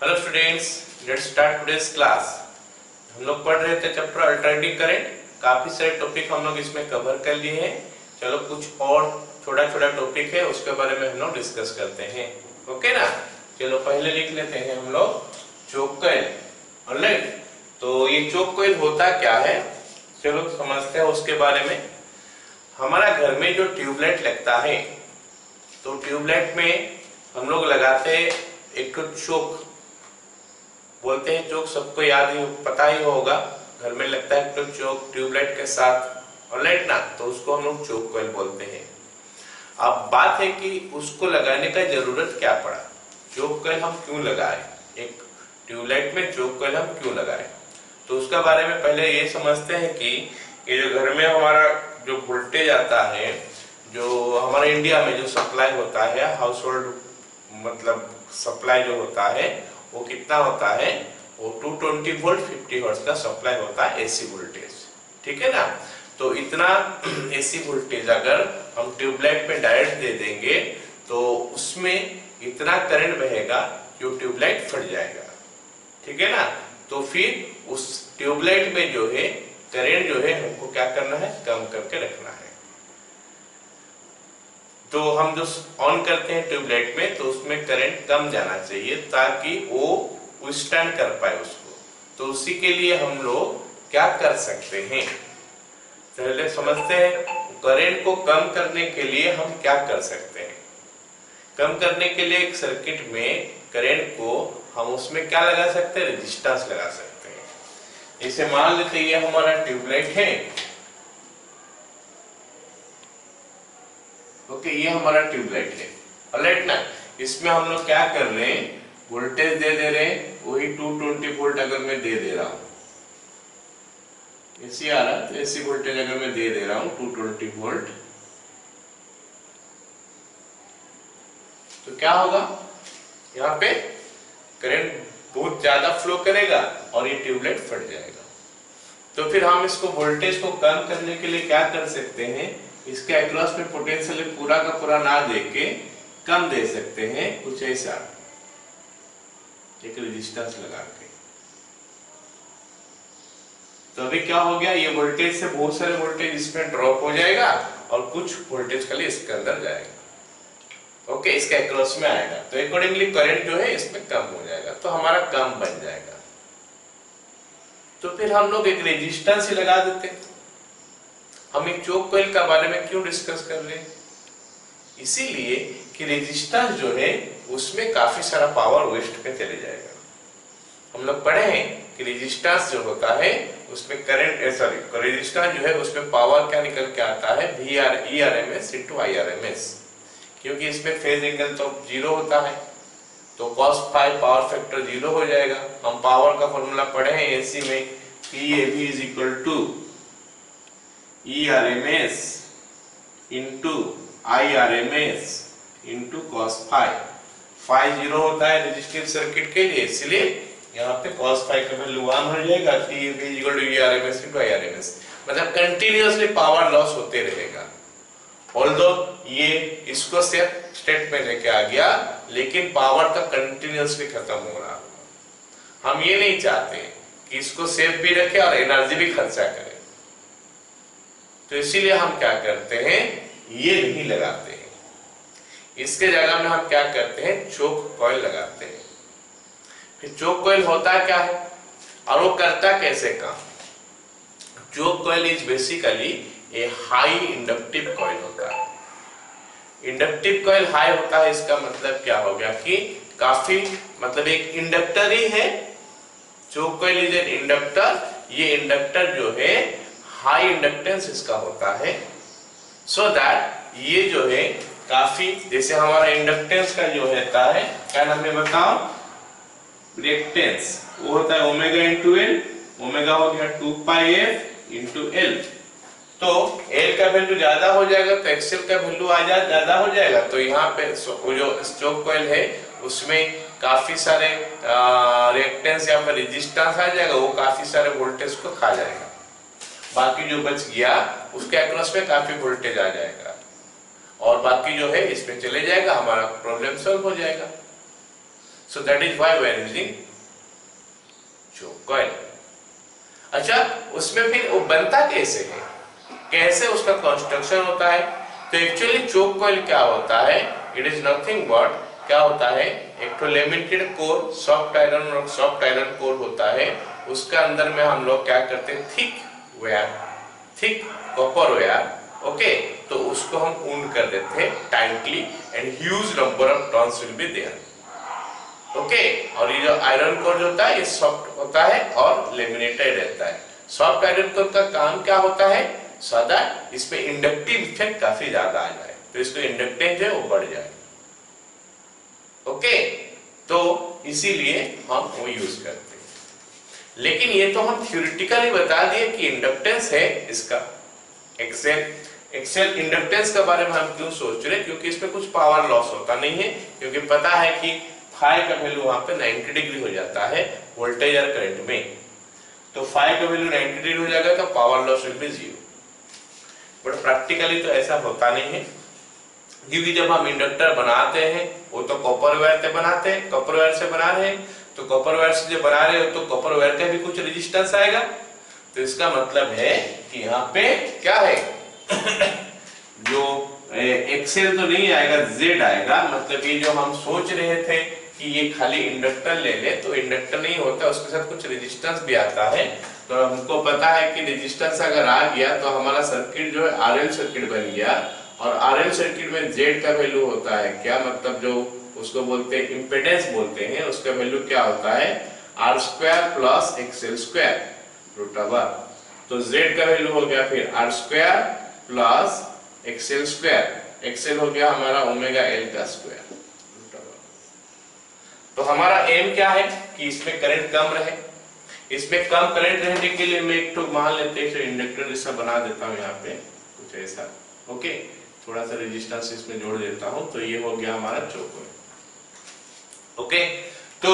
Hello students, let's start today's class. हम लोग पढ़ रहे थे चैप्टर अल्टरनेटिव करंट। काफी सारे टॉपिक हम लोग इसमें कवर कर लिए हैं। चलो कुछ और छोटा छोटा टॉपिक है उसके बारे में हम लोग डिस्कस करते हैं। ओके ना। चलो पहले लिख लेते हैं हम लोग चोक कॉइल। ऑलराइट, तो ये चोक कॉइल होता क्या है चलो समझते हैं उसके बारे में। हमारा घर में जो ट्यूबलाइट लगता है तो ट्यूबलाइट में हम लोग लगाते हैं एक चोक, बोलते हैं चोक, सबको याद ही पता ही होगा। घर में लगता है तो चोक ट्यूबलाइट के साथ, ऑलराइट ना, तो उसको हम लोग चोक कॉइल बोलते हैं। अब बात है कि उसको लगाने का जरूरत क्या पड़ा, चोक कॉइल हम क्यों लगाए, एक ट्यूबलाइट में चोक कॉइल हम क्यों लगाए। तो उसका बारे में पहले ये समझते हैं कि ये जो घर में हमारा जो वोल्टेज आता है, जो हमारे इंडिया में जो सप्लाई होता है, हाउस होल्ड मतलब सप्लाई जो होता है वो कितना होता है, वो 220 वोल्ट 50 हर्ट्ज का सप्लाई होता है, एसी वोल्टेज। ठीक है ना। तो इतना एसी वोल्टेज अगर हम ट्यूबलाइट में डायरेक्ट दे देंगे तो उसमें इतना करंट बहेगा जो ट्यूबलाइट फट जाएगा। ठीक है ना। तो फिर उस ट्यूबलाइट में जो है करंट जो है हमको क्या करना है, कम करके रखना है। तो हम जो ऑन करते हैं ट्यूबलाइट में तो उसमें करंट कम जाना चाहिए ताकि वो विथस्टैंड कर पाए उसको। तो उसी के लिए हम लोग क्या कर सकते हैं, पहले समझते हैं करंट को कम करने के लिए हम क्या कर सकते हैं। कम करने के लिए एक सर्किट में करंट को हम उसमें क्या लगा सकते हैं, रेजिस्टेंस लगा सकते हैं। जैसे मान लेते हैं ये हमारा ट्यूबलाइट है, ओके, ये हमारा ट्यूबलाइट है, ऑलराइट ना। इसमें हम लोग क्या कर रहे हैं, वोल्टेज दे रहे हैं, वही 220 वोल्ट अगर मैं दे रहा हूं, एसी आ रहा तो एसी वोल्टेज अगर मैं दे रहा हूं 220 वोल्ट, तो क्या होगा, यहाँ पे करंट बहुत ज्यादा फ्लो करेगा और ये ट्यूबलाइट फट जाएगा। तो फिर हम इसको वोल्टेज को कम करने के लिए क्या कर सकते हैं, इसके अक्रॉस में पोटेंशियल पूरा का पूरा ना देके कम दे सकते हैं, कुछ ऐसा एक रेजिस्टेंस लगा के। तो अभी क्या हो गया, ये वोल्टेज से बहुत सारे वोल्टेज इसमें ड्रॉप हो जाएगा और कुछ वोल्टेज खाली इसके अंदर जाएगा। ओके, इसके अक्रॉस में आएगा तो अकॉर्डिंगली करंट जो है इसमें कम हो जाएगा, तो हमारा कम बन जाएगा। तो फिर हम लोग एक रेजिस्टेंस ही लगा देते हैं। हम एक चोक कॉइल का बारे में क्यों डिस्कस कर रहे हैं, इसीलिए कि रेजिस्टेंस जो है उसमें काफी सारा पावर वेस्ट में चले जाएगा। हम लोग पढ़े हैं कि रेजिस्टेंस जो होता है उसमें करंट सॉरी रेजिस्टेंस जो है उसमें पावर क्या निकल के आता है, VRMS into IRMS, क्योंकि इसमें फेज एंगल तो 0 होता है तो cos फाई पावर फैक्टर 0 हो जाएगा। हम पावर का फॉर्मूला पढ़े हैं एसी में, PAV is equal to ERMS into IRMS into cos phi. Phi 0 होता है रेजिस्टिव सर्किट के लिए, इसलिए यहाँ पे cos फाई का वैल्यू 1 हो जाएगा, PAV is equal to ERMS into IRMS, मतलब कंटिन्यूअसली पावर लॉस होते रहेगा। ऑल्दो ये इसको सेफ स्टेट में लेके आ गया लेकिन पावर तो कंटिन्यूअसली खत्म हो रहा। हम ये नहीं चाहते कि इसको सेफ भी रखे और एनर्जी भी खर्चा करे, तो इसीलिए हम क्या करते हैं, ये नहीं लगाते हैं। इसके जगह में हम क्या करते हैं, चोक कॉइल लगाते हैं। फिर चोक कॉइल होता क्या है और वो करता कैसे काम। Choke coil is basically a high inductive coil होता है। इंडक्टिव कॉइल हाई होता है, इसका मतलब क्या हो गया कि काफी मतलब एक इंडक्टर ही है। Choke coil is an inductor, ये इंडक्टर जो है हाई इंडक्टेंस इसका होता है, सो दैट ये जो है काफी, जैसे हमारा इंडक्टेंस का जो होता है क्या नाम है बताओ, रिएक्टेंस, वो होता है ओमेगा इंटू एल, ओमेगा हो गया 2 पाई एफ इंटू एल। तो एल का वैल्यू ज्यादा हो जाएगा तो एक्सएल का वैल्यू ज्यादा हो जाएगा, तो यहाँ पे जो चोक कॉइल है उसमें काफी सारे रिएक्टेंस या फिर रेजिस्टेंस आ जाएगा, वो काफी सारे वोल्टेज को खा जाएगा। बाकी जो बच गया उसके अक्रॉस में काफी वोल्टेज आ जाएगा और बाकी जो है इसमें चले जाएगा, हमारा प्रॉब्लम सॉल्व हो जाएगा। So that is why we are using choke coil. अच्छा, उसमें फिर वो बनता कैसे है, कैसे उसका कंस्ट्रक्शन होता है? तो एक्चुअली चोक कॉइल क्या होता है? इट इज नथिंग बट क्या होता है, एक तो लेमिनेटेड कोर, सॉफ्ट आयरन और सॉफ्ट आयरन कोर होता है, उसका अंदर में हम लोग क्या करते हैं, thick wire, thick copper wire, okay, तो उसको हम ऊन कर देते हैं tightly and huge number of turns will be there, okay. और ये जो आयरन कोर होता है ये सॉफ्ट होता है और लेमिनेटेड रहता है। सॉफ्ट आयरन कोर का काम क्या होता है, सदा इसमें इंडक्टिव इफेक्ट काफी ज्यादा आ जाए, तो इसको इंडक्टेंस जो है वो बढ़ जाए, ओके, तो इसीलिए हम वो यूज करते हैं। लेकिन ये तो हम थ्योरेटिकली बता दिए कि इंडक्टेंस है इसका, एक्सेल इंडक्टेंस के बारे में हम क्यों सोच रहे हैं, क्योंकि इसमें कुछ पावर लॉस होता नहीं है, क्योंकि पता है कि फाई का वैल्यू वहां पे 90 डिग्री हो जाता है वोल्टेज और करंट में, तो फाई का वैल्यू 90 डिग्री हो जाएगा तो power loss will be 0। But practically तो ऐसा होता नहीं है, क्योंकि जब हम इंडक्टर बनाते हैं वो तो कॉपर वायर से बनाते हैं, कॉपर वायर से बना रहे हैं, तो कॉपर वायर से जब बना रहे हो तो कॉपर वायर का भी कुछ रेजिस्टेंस आएगा, तो इसका मतलब है कि यहाँ पे क्या है जो एक्सेल तो नहीं आएगा, जेड आएगा। मतलब ये जो हम सोच रहे थे कि ये खाली इंडक्टर ले ले, तो इंडक्टर नहीं होता, उसके साथ कुछ रेजिस्टेंस भी आता है। तो हमको पता है कि रेजिस्टेंस अगर आ गया तो हमारा सर्किट जो है आरएल सर्किट बन गया, और आरएल सर्किट में जेड का वैल्यू होता है क्या, मतलब जो उसको बोलते हैं इंपेडेंस बोलते हैं, उसका वैल्यू क्या होता है, R square plus XL square root over. तो जेड का वैल्यू हो गया फिर R square plus XL square, XL हो गया हमारा ओमेगा एल का स्क्वायर। तो हमारा एम क्या है कि इसमें करंट कम रहे, इसमें कम करंट रहने के लिए मैं एक तो मान लेते हैं इंडक्टर जैसा बना देता हूं यहाँ पे कुछ ऐसा, ओके, थोड़ा सा रेजिस्टेंस इसमें जोड़ देता हूं, तो ये हो गया हमारा चौकोर, ओके। तो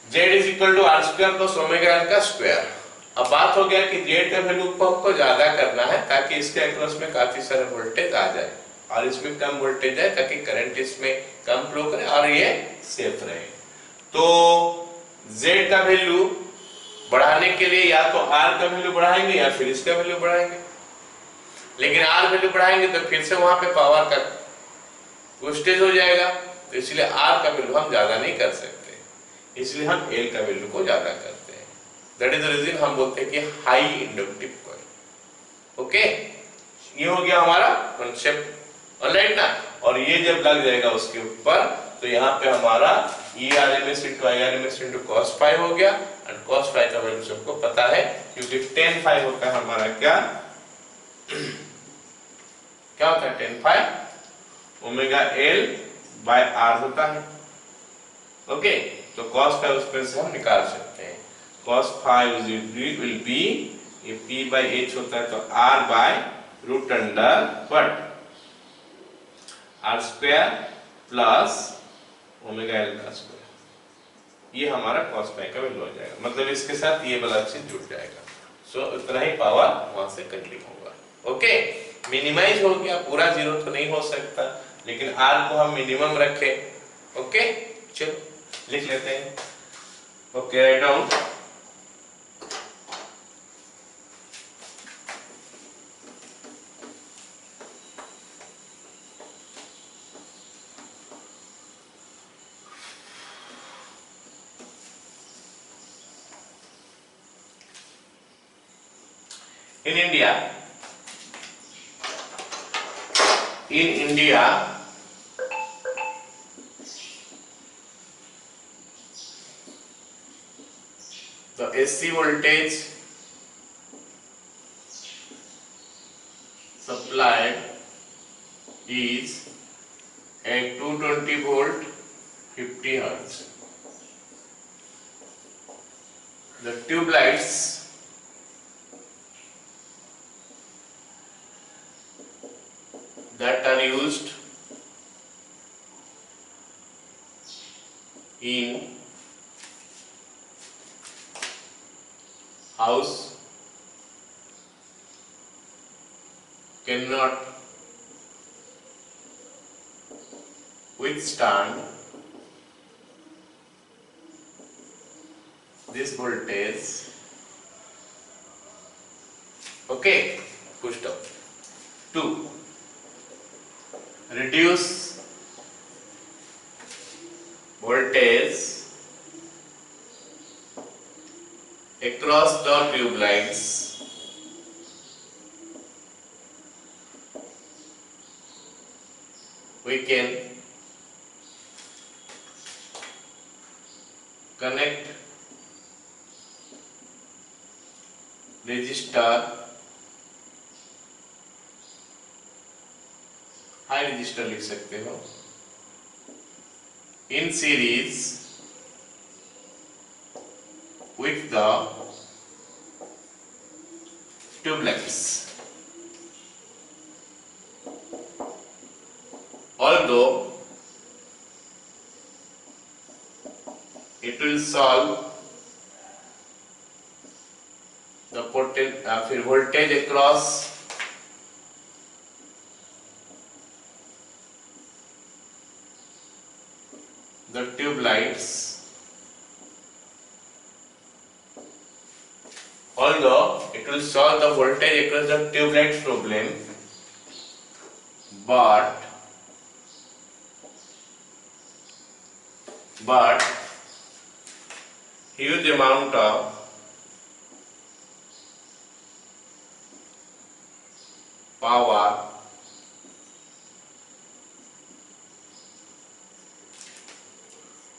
Z is equal to R square plus omega L का स्क्वायर। अब बात हो गया कि Z का वैल्यू को ज्यादा करना है ताकि इसके अक्रॉस में काफी सारा वोल्टेज आ जाए और इसमें कम वोल्टेज है ताकि करंट इसमें कम फ्लो करे और ये सेफ रहे। तो Z का वैल्यू बढ़ाने के लिए या तो R का वैल्यू बढ़ाएंगे या फिर इसका वैल्यू बढ़ाएंगे, लेकिन R वैल्यू बढ़ाएंगे तो फिर से वहां पे पावर का वेस्टेज हो जाएगा, तो इसलिए R का वैल्यू हम ज्यादा नहीं कर सकते, इसलिए हम L का वैल्यू को ज्यादा करते हैं। दैट इज द रीजन हम बोलते हैं कि हाई इंडक्टिव कॉइल, ओके। ये हो गया हमारा कॉन्सेप्ट, ऑलराइट ना। और ये जब लग जाएगा उसके ऊपर तो यहाँ पे हमारा ERMS into IRMS into cos phi हो गया, और cos phi का वैल्यू सबको पता है क्योंकि tan phi होता है हमारा क्या क्या होता है, tan phi omega L by R होता है, ओके। तो cos phi उसमें से हम निकाल सकते हैं, cos phi will be ये P by H होता है तो R by root under what R square plus omega L का स्क्वायर, ये हमारा cos phi का वैल्यू हो जाएगा, मतलब इसके साथ ये वाला चीज जुड़ जाएगा। सो इतना ही पावर वहां से कंज्यूम होगा, ओके। मिनिमाइज हो गया, पूरा जीरो तो नहीं हो सकता, लेकिन R को हम मिनिमम रखें, ओके। चलो लिख लेते हैं, okay, write down. In India, the AC voltage supplied is at 220 volt 50 hertz. The tube lights that are used in house cannot withstand this voltage. Okay, full stop. 2. Reduce voltage across the tube lines we can connect resistor, high register लिख सकते हो, in series with the tube lights. Although it will solve the voltage across the tube lights, although it will solve the voltage across the tube lights problem, but huge amount of power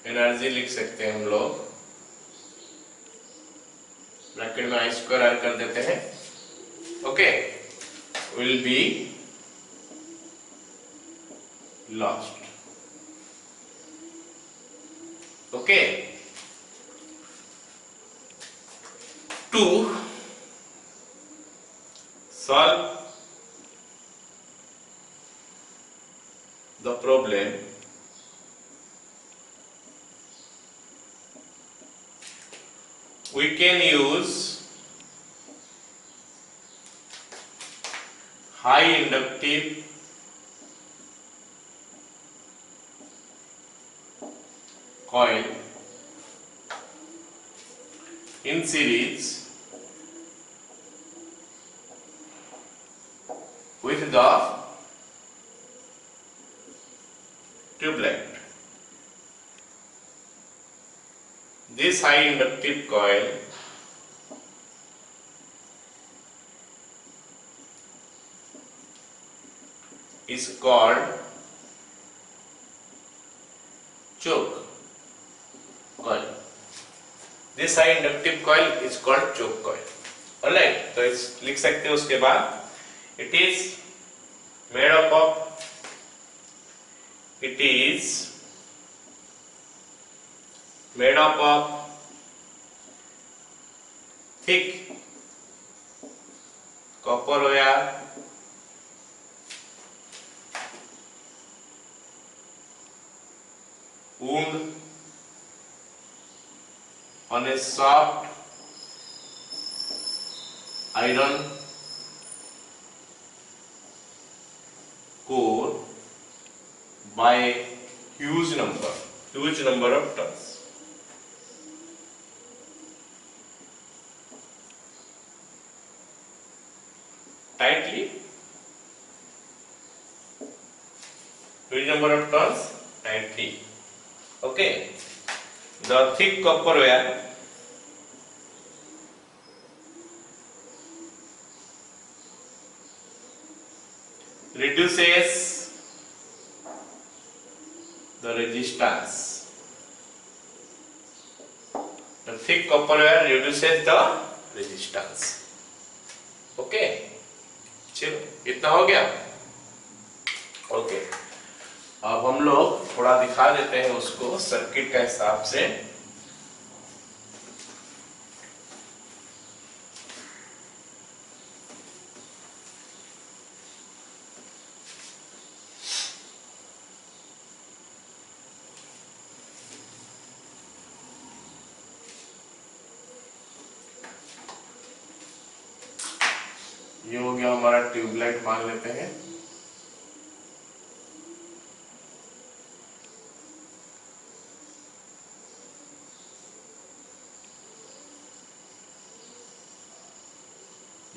energy लिख सकते हैं हम लोग, bracket में आई square are कर देते हैं. Okay, will be lost. Okay, 2. solve the problem we can use high inductive coil in series with the tube light. This high inductive coil is called choke coil. This high inductive coil is called choke coil. Alright, तो इस लिख सकते हैं. उसके बाद it is made up of thick copper wire wound on a soft iron core by a huge number of turns. Tightly, huge number of turns tightly. Okay, the thick copper wire reduces the resistance. The thick copper wire reduces the resistance. Okay, चलो इतना हो गया. Okay, अब हम लोग थोड़ा दिखा देते हैं उसको सर्किट के हिसाब से. ये हो गया हमारा ट्यूबलाइट मान लेते हैं.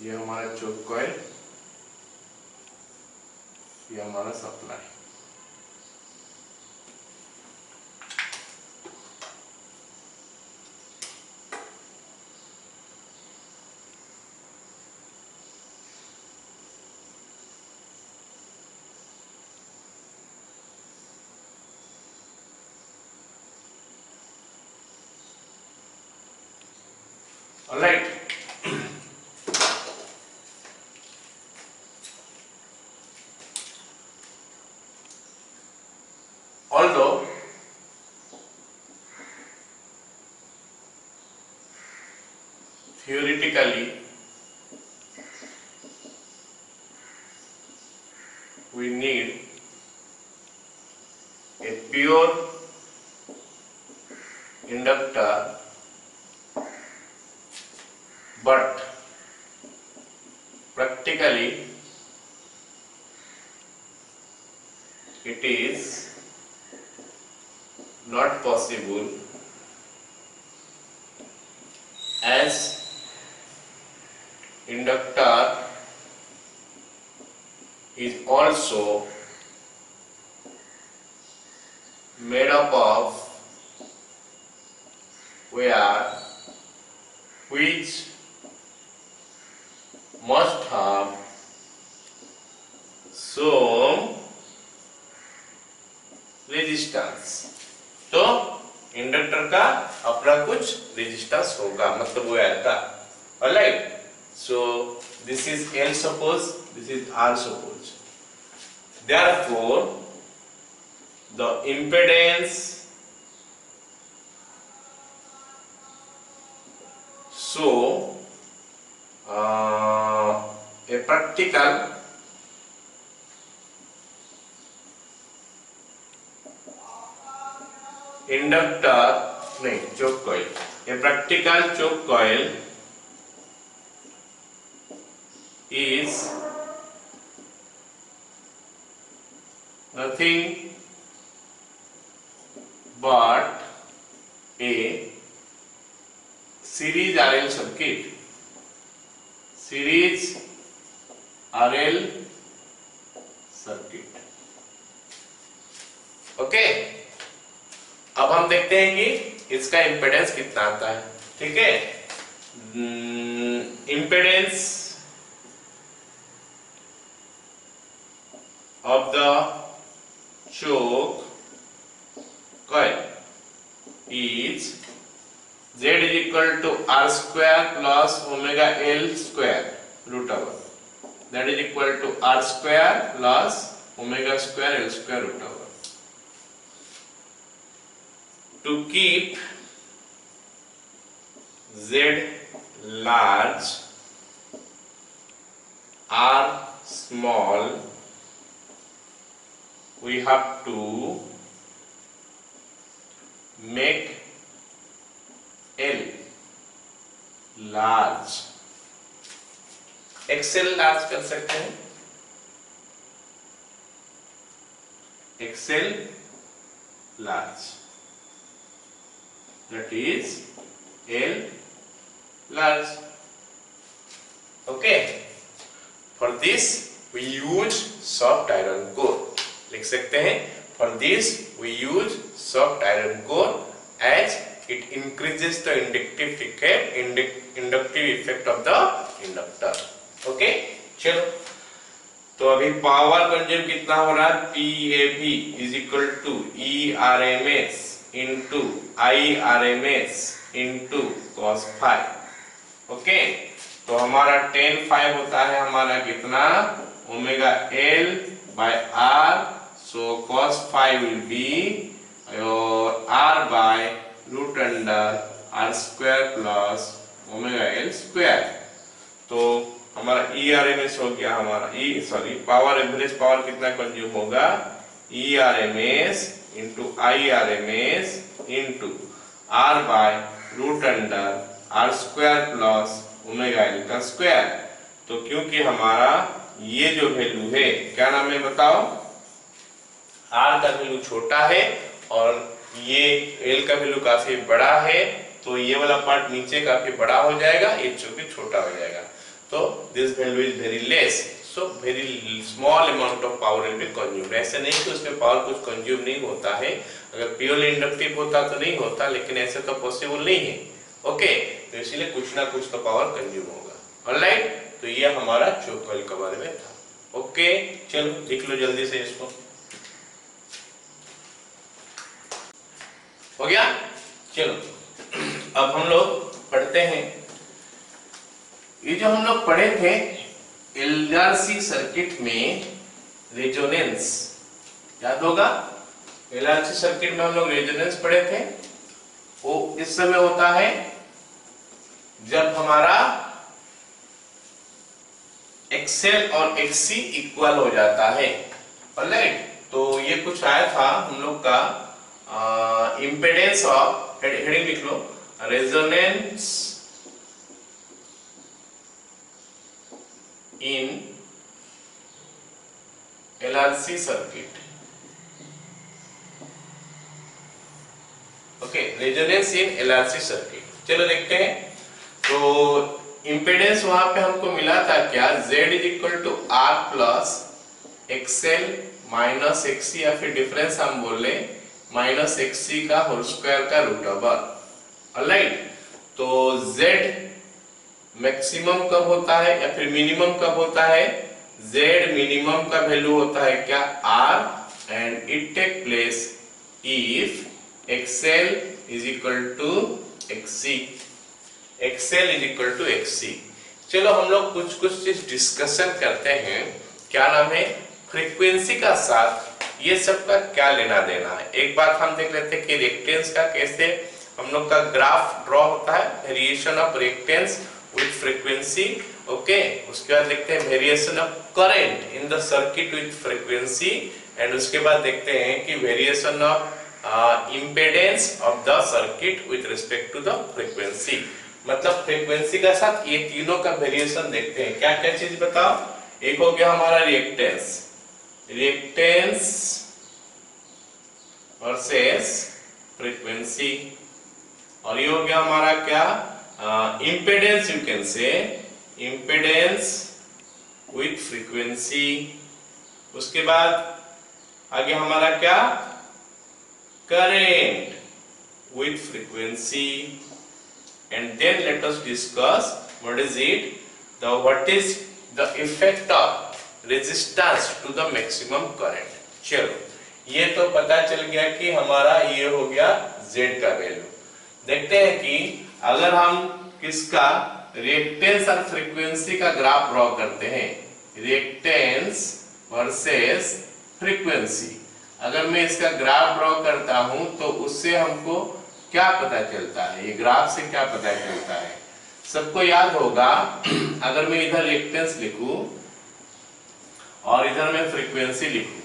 ये हमारा चोक कॉइल, ये हमारा supply. Alright, although theoretically we need a pure inductor, but practically it is not possible, as inductor is also made up of wire which must have some resistance. तो इंडक्टर का अपना कुछ रेजिस्टेंस होगा, मतलब wire का। Alright, so this is L suppose, this is R suppose, therefore the impedance so a practical inductor नहीं choke coil, a practical choke coil is nothing but a series RL circuit, series RL circuit। Okay, अब हम देखते हैं कि इसका impedance कितना आता है। ठीक है, impedance of the choke coil is Z is equal to R square plus omega L square root over, that is equal to R square plus omega square L square root over. To keep Z large, R small, we have to make L large, XL large कर सकते हैं, XL large, that is L large. Okay, for this we use soft iron core, लिख सकते हैं for this we use soft iron core as it increases the inductive effect of the inductor. Okay, चलो, तो अभी power consume कितना हो रहा है, PAV is equal to ERMS into IRMS into cos phi। Okay, तो हमारा tan phi होता है हमारा कितना, omega L by R, so cos phi will be R by root under R square plus omega L square। तो हमारा ERMS हो गया, हमारा पावर एवरेज पावर कितना कंज्यूम होगा, ERMS into IRMS into R by root under R square plus omega L का square. तो क्योंकि हमारा ये जो वैल्यू है, क्या नाम है बताओ, R का वैल्यू छोटा है और ये L का वैल्यू काफी बड़ा है, तो ये वाला पार्ट नीचे काफी बड़ा हो जाएगा, ये चूंकि छोटा हो जाएगा। तो this value is very less, so very small amount of power will be consumed. ऐसे नहीं कि उसमें पावर कुछ कंज्यूम नहीं होता है, अगर प्योरली इंडक्टिव होता तो नहीं होता, लेकिन ऐसे तो पॉसिबल नहीं है। ओके, तो इसीलिए कुछ ना कुछ तो पावर कंज्यूम होगा। ऑलराइट, तो ये हमारा चोक कॉइल के बारे में था। ओके, चलो लिख लो जल्दी से इसको। हो गया? चलो अब हम लोग पढ़ते हैं, ये जो हम लोग पढ़े थे एलआरसी सर्किट में रेजोनेंस, याद होगा? एलआरसी सर्किट में हम लोग रेजोनेंस पढ़े थे। वो इस समय होता है जब हमारा एक्सएल और एक्ससी इक्वल हो जाता है। ऑलराइट, तो ये कुछ आया था हम लोग का इम्पीडेंस ऑफ, हेडिंग लिख लो, resonance in LRC circuit. Okay, resonance in LRC circuit. चलो देखते हैं। तो इम्पीडेंस वहां पे हमको मिला था क्या, Z is equal to R plus XL minus XC, या फिर डिफरेंस हम बोले माइनस XC का होल स्क्वायर का रूट ओवर। ऑलराइट, तो Z मैक्सिमम कब होता है या फिर मिनिमम कब होता है? Z मिनिमम का वैल्यू होता है क्या, R, and it take place if XL is equal to XC, XL is equal to XC। चलो हम लोग कुछ कुछ चीज डिस्कशन करते हैं। क्या नाम है? फ्रीक्वेंसी का साथ ये सब का क्या लेना देना है। एक बात हम देख लेते हैं कि रिएक्टेंस का कैसे हम लोग का ग्राफ ड्रॉ होता है, variation of reactance with frequency. Okay, उसके बाद देखते हैं variation of current in the circuit with frequency, and उसके बाद देखते हैं कि variation of impedance of the circuit with respect to the frequency. मतलब फ्रीक्वेंसी का साथ ये तीनों का वेरिएशन देखते हैं। क्या क्या चीज बताओ? एक हो गया हमारा रिएक्टेंस, रिएक्टेंस वर्सेस फ्रीक्वेंसी, और ये हो गया हमारा क्या, impedance, you can say impedance with frequency. उसके बाद आगे हमारा क्या, current with frequency, and then let us discuss what is the effect of resistance to the maximum current। चलो ये तो पता चल गया कि हमारा ये हो गया Z का वैल्यू। देखते हैं कि अगर हम किसका रिएक्टेंस और फ्रीक्वेंसी का ग्राफ ड्रॉ करते हैं, रिएक्टेंस वर्सेस फ्रीक्वेंसी, अगर मैं इसका ग्राफ ड्रॉ करता हूं तो उससे हमको क्या पता चलता है, ये ग्राफ से क्या पता चलता है? सबको याद होगा, अगर मैं इधर रिएक्टेंस लिखूं और इधर मैं फ्रीक्वेंसी लिखूं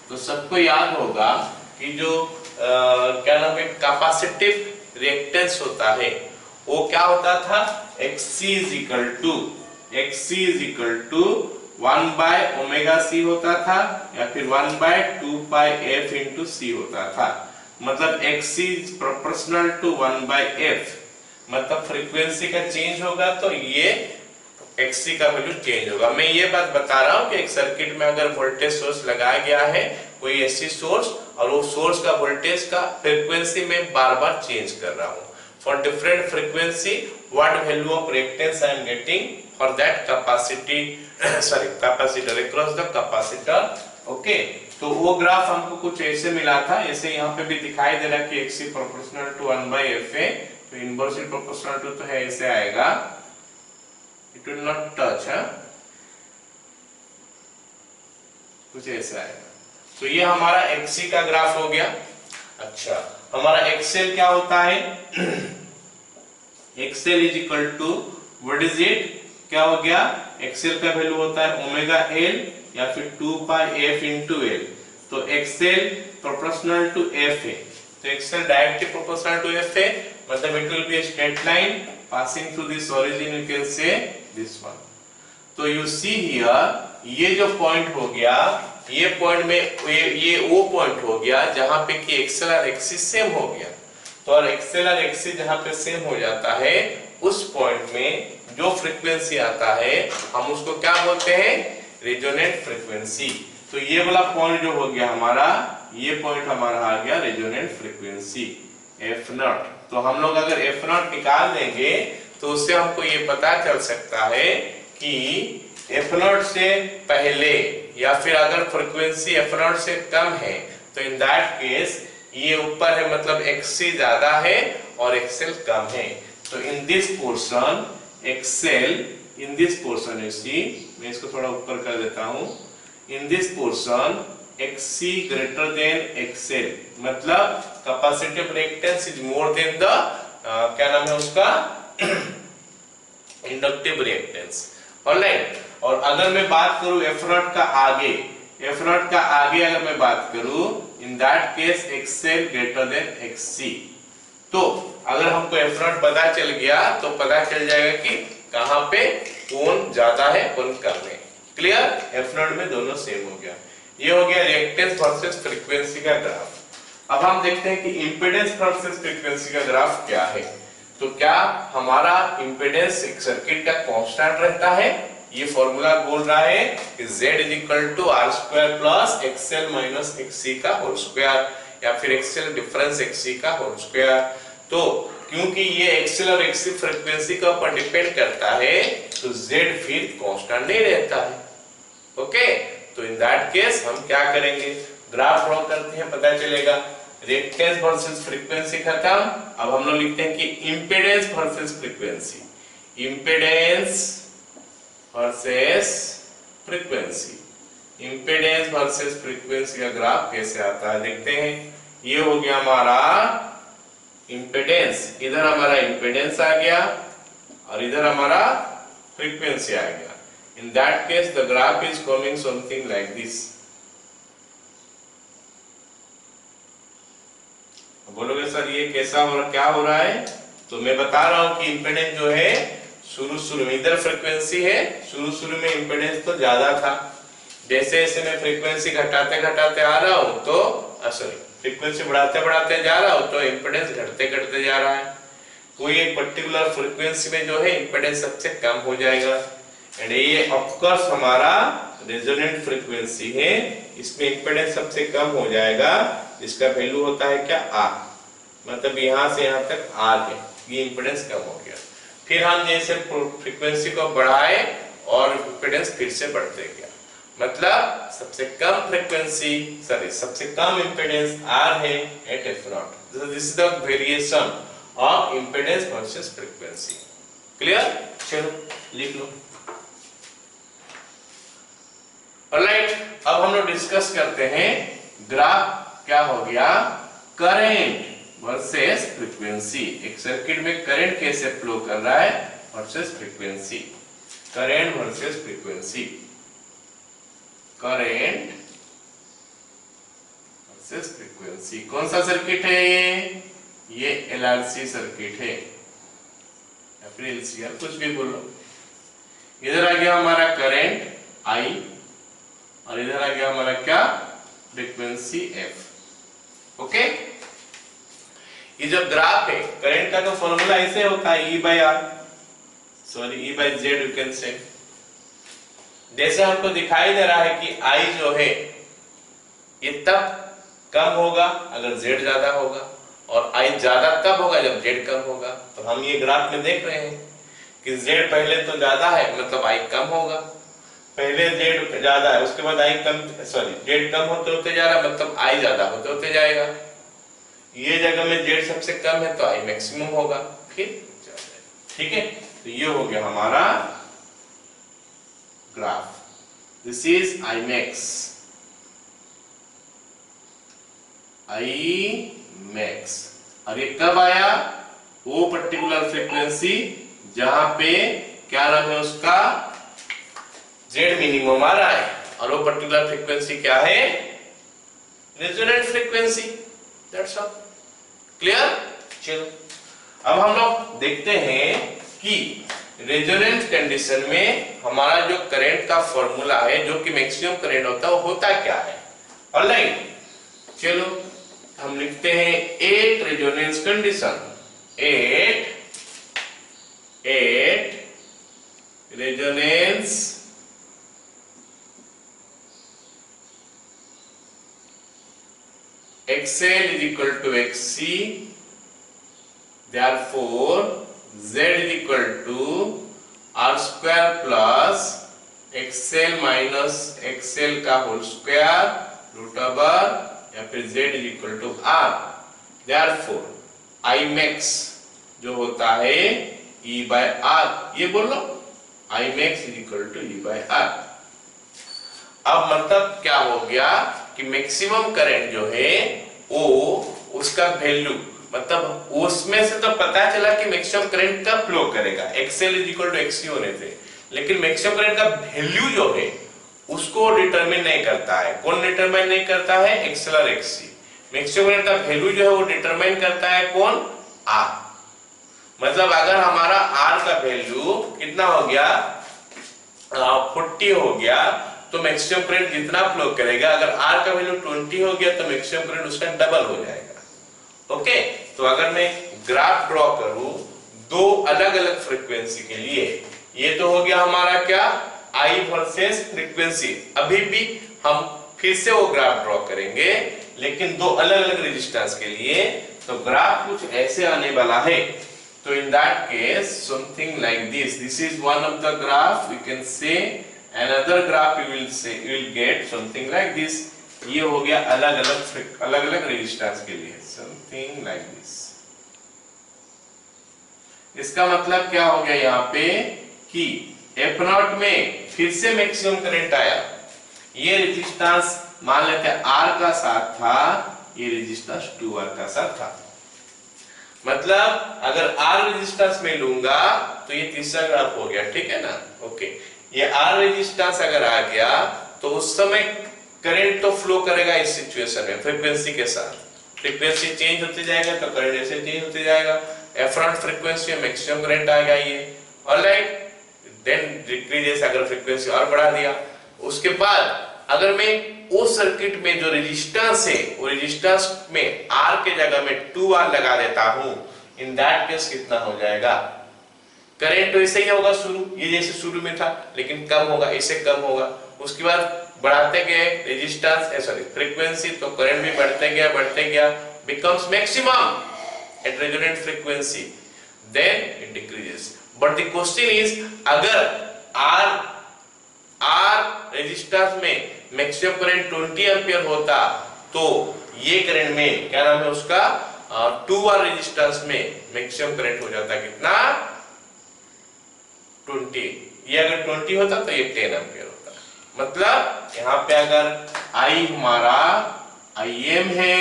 तो सबको याद होगा कि जो क्या नाम है, कैपेसिटिव रिएक्टेंस होता है वो क्या होता था, XC is equal to 1 by omega C होता था, या फिर 1 by 2 pi F into C होता था। मतलब XC is proportional to 1 by F, मतलब फ्रीक्वेंसी का चेंज होगा तो ये XC का वैल्यू चेंज होगा। मैं ये बात बता रहा हूँ कि एक सर्किट में अगर वोल्टेज सोर्स लगाया गया है, कोई ऐसी सोर्स, और वो सोर्स का वोल्टेज का फ्रीक्वेंसी में बार बार चेंज कर रहा हूँ। For different frequency what value of reactance I am getting for that capacity, sorry capacitor across the capacitor. Okay, तो वो ग्राफ हमको कुछ ऐसे मिला था, ऐसे यहाँ पे भी दिखाई दे रहा कि XC proportional to 1 by F है, तो इनवर्सली प्रोपोर्शनल टू तो है, ऐसे आएगा, इट विल नॉट टच, है कुछ ऐसे आएगा। तो ये हमारा XC का ग्राफ हो गया। अच्छा, हमारा XL क्या होता है? XL is equal to what is it, क्या हो गया? XL का वैल्यू होता है ओमेगा L या फिर 2 पाई F इंटू L। तो XL प्रोपोर्शनल टू F है, तो XL directly proportional to F है, मतलब it will be a straight line passing through this origin, you can say this one। तो you see here, ये जो point हो गया, ये पॉइंट में ये वो पॉइंट हो गया जहां पे कि XL और XC सेम हो गया। तो और एक्सएल और एक्ससी जहां पे सेम हो जाता है उस पॉइंट में जो फ्रीक्वेंसी आता है हम उसको क्या बोलते हैं, रेजोनेंट फ्रीक्वेंसी। तो ये वाला पॉइंट जो हो गया हमारा, ये पॉइंट हमारा आ गया रेजोनेंट फ्रीक्वेंसी एफ नॉट। तो हम लोग अगर एफ नॉट निकाल देंगे तो उससे हमको ये पता चल सकता है कि एफ नॉट से पहले या फिर अगर फ्रीक्वेंसी एफ नॉट से कम है तो इन दैट केस ये ऊपर है, मतलब एक्ससी ज्यादा है और एक्सएल कम है। तो in this portion XL, in this portion XC, मैं इसको थोड़ा ऊपर कर देता हूं, in this portion XC greater than XL, मतलब capacitive reactance is more than the क्या नाम है उसका, इंडक्टिव रिएक्टेंस। ऑलराइट, और अगर मैं बात करूं एफ नॉट का आगे, एफ नॉट का आगे अगर मैं बात करूं इन that case XL greater than एक्ससी। तो अगर हमको एफ नॉट पता चल गया तो पता चल जाएगा कि कहां पे कौन ज्यादा है कौन कम है। क्लियर, एफ नॉट में दोनों सेम हो गया। ये हो गया रिएक्टेंस वर्सेस फ्रीक्वेंसी का ग्राफ। अब हम देखते हैं कि इंपेडेंस वर्सेस फ्रीक्वेंसी का ग्राफ क्या है। तो क्या हमारा इंपेडेंस एक सर्किट का कांस्टेंट रहता है, ये फॉर्मूला बोल रहा है कि Z = R² plus XL minus XC का होल स्क्वायर, या फिर XL डिफरेंस XC का होल स्क्वायर। तो क्योंकि ये XL और XC फ्रीक्वेंसी के ऊपर डिपेंड करता है तो Z फिर कांस्टेंट नहीं रहता है। ओके, तो इन दैट केस हम क्या करेंगे, ग्राफ ड्रॉ करते हैं, पता चलेगा रिएक्टेंस वर्सेस फ्रीक्वेंसी खत्म। अब हम लोग लिखते हैं कि impedance versus frequency, impedance versus frequency, impedance versus frequency का ग्राफ कैसे आता है देखते हैं। ये हो गया हमारा इंपेडेंस, इधर हमारा इंपेडेंस आ गया और इधर हमारा फ्रीक्वेंसी आ गया। इन that case the graph is coming something like this. बोलोगे सर ये कैसा हो रहा, क्या हो रहा है? तो मैं बता रहा हूं कि इंपेडेंस जो है शुरू में इधर फ्रीक्वेंसी है, शुरू में इंपेडेंस तो ज्यादा था, जैसे जैसे मैं फ्रीक्वेंसी घटाते घटाते आ रहा हूं तो सॉरी फ्रीक्वेंसी बढ़ाते बढ़ाते जा रहा हूं तो इंपेडेंस घटते घटते जा रहा है। कोई एक पर्टिकुलर फ्रीक्वेंसी में जो है इंपेडेंस सबसे कम हो जाएगा, एंड ये ऑफ कोर्स हमारा रेजोनेंट फ्रीक्वेंसी है, इसमें इंपेडेंस सबसे कम हो जाएगा, इसका वैल्यू होता है क्या, R, मतलब यहां से यहां तक R है, ये इंपेडेंस कम हो गया। फिर हम जैसे फ्रीक्वेंसी को बढ़ाए और इंपेडेंस फिर से बढ़ते गया, मतलब सबसे कम फ्रीक्वेंसी सॉरी सबसे कम इंपेडेंस R है at F naught. This is the variation of impedance versus frequency. Clear, चलो लिख लो। ऑलराइट, अब हम लोग डिस्कस करते हैं ग्राफ क्या हो गया, करंट वर्सेस फ्रीक्वेंसी। एक सर्किट में करंट कैसे फ्लो कर रहा है versus frequency, current versus frequency, current versus frequency. कौन सा सर्किट है ये एलआरसी सर्किट है या फिर एलसीआर, कुछ भी बोलो। इधर आ गया हमारा करंट I और इधर आ गया हमारा क्या, फ्रीक्वेंसी F। ओके, ये जो ग्राफ है करंट का तो फॉर्मूला ऐसे होता है E/R, sorry E/Z you can say. जैसे हमको दिखाई दे रहा है कि I जो है ये तब कम होगा अगर Z ज्यादा होगा, और I ज्यादा तब होगा जब Z कम होगा। तो हम ये ग्राफ में देख रहे हैं कि Z पहले तो ज्यादा है मतलब I कम होगा, पहले Z ज्यादा है उसके बाद I कम, सॉरी Z कम होते होते जा रहा है मतलब I ज्यादा होते होते जाएगा। ये जगह में Z सबसे कम है तो I मैक्सिमम होगा, फिर ठीक है। तो ये हो गया हमारा graph, this is I max, I max। और ये कब आया, वो पर्टिकुलर फ्रीक्वेंसी जहां पे क्या नाम है उसका, Z मिनिमम आ रहा है, और वो पर्टिकुलर फ्रीक्वेंसी क्या है, resonant frequency. That's all. Clear, चलो अब हम लोग देखते हैं कि रेजोनेंट कंडीशन में हमारा जो करंट का फॉर्मूला है जो कि मैक्सिमम करंट होता है वो होता क्या है। ऑलराइट, चलो हम लिखते हैं at resonance condition, at resonance XL is equal to XC, therefore Z is equal to R square plus XL minus XL का होल स्क्वायर रूट ओवर या फिर Z is equal to R, therefore I max जो होता है E by R, ये बोलो I max is equal to E by R। अब मतलब क्या हो गया कि मैक्सिमम करंट जो है वो उसका वैल्यू मतलब उसमें से तो पता चला कि मैक्सिमम करंट का फ्लो करेगा XL is equal to XC होने से, लेकिन मैक्सिमम करंट का वैल्यू जो है उसको डिटरमिन नहीं करता है। कौन डिटरमाइन नहीं करता है? XL और XC। मैक्सिमम करंट का वैल्यू जो है वो डिटरमाइन करता है कौन? R। मतलब अगर हमारा R का वैल्यू कितना हो गया 40 हो गया तो मैक्सिमम करंट जितना फ्लो करेगा, अगर R का वैल्यू 20 हो गया तो मैक्सिमम करंट उसका डबल हो जाएगा। ओके, तो अगर मैं ग्राफ ड्रॉ करूं दो अलग अलग फ्रीक्वेंसी के लिए, ये तो हो गया हमारा क्या I वर्सेस फ्रीक्वेंसी। अभी भी हम फिर से वो ग्राफ ड्रॉ करेंगे लेकिन दो अलग अलग रेजिस्टेंस के लिए, तो ग्राफ कुछ ऐसे आने वाला है। तो in that case something like this is one of the graph, we can say another graph you will get something like this। ये हो गया अलग अलग रेजिस्टेंस के लिए something like this। इसका मतलब क्या हो गया यहाँ पे कि F0 में फिर से मैक्सिमम करंट आया। ये रेजिस्टेंस मान लेते हैं R का साथ था, ये रेजिस्टेंस 2R का साथ था। मतलब अगर R रेजिस्टेंस में लूंगा तो ये तीसरा ग्राफ हो गया, ठीक है ना? ओके, ये R रेजिस्टेंस अगर आ गया तो उस समय करंट तो फ्लो करेगा इस सिचुएशन में फ्रीक्वेंसी के साथ। फ्रीक्वेंसी चेंज होते जाएगा तो करंट ऐसे चेंज होते जाएगा। F0 फ्रीक्वेंसी में मैक्सिमम करंट आ गया ये, ऑलराइट। देन डिक्रीजेस अगर फ्रीक्वेंसी और बढ़ा दिया। उसके बाद अगर मैं उस सर्किट में जो रेजिस्टेंस है वो रेजिस्टेंस में R के जगह में 2R लगा देता हूं, इन दैट केस कितना हो जाएगा? करंट तो ऐसे ही होगा शुरू, ये जैसे शुरू में था, लेकिन कम होगा, इससे कम होगा। उसके बाद बढ़ाते गए रेजिस्टेंस फ्रीक्वेंसी, तो करंट भी बढ़ते गया becomes maximum at resonant frequency, then it decreases। but the question is अगर R रेजिस्टेंस में मैक्सिमम करंट 20 एम्पियर होता तो ये करंट में क्या नाम है उसका 2R रेजिस्टेंस में मैक्सिमम करंट हो जाता कितना? 20। ये अगर 20 होता तो ये 10 एम्पियर होता। मतलब यहाँ पे अगर I हमारा IM है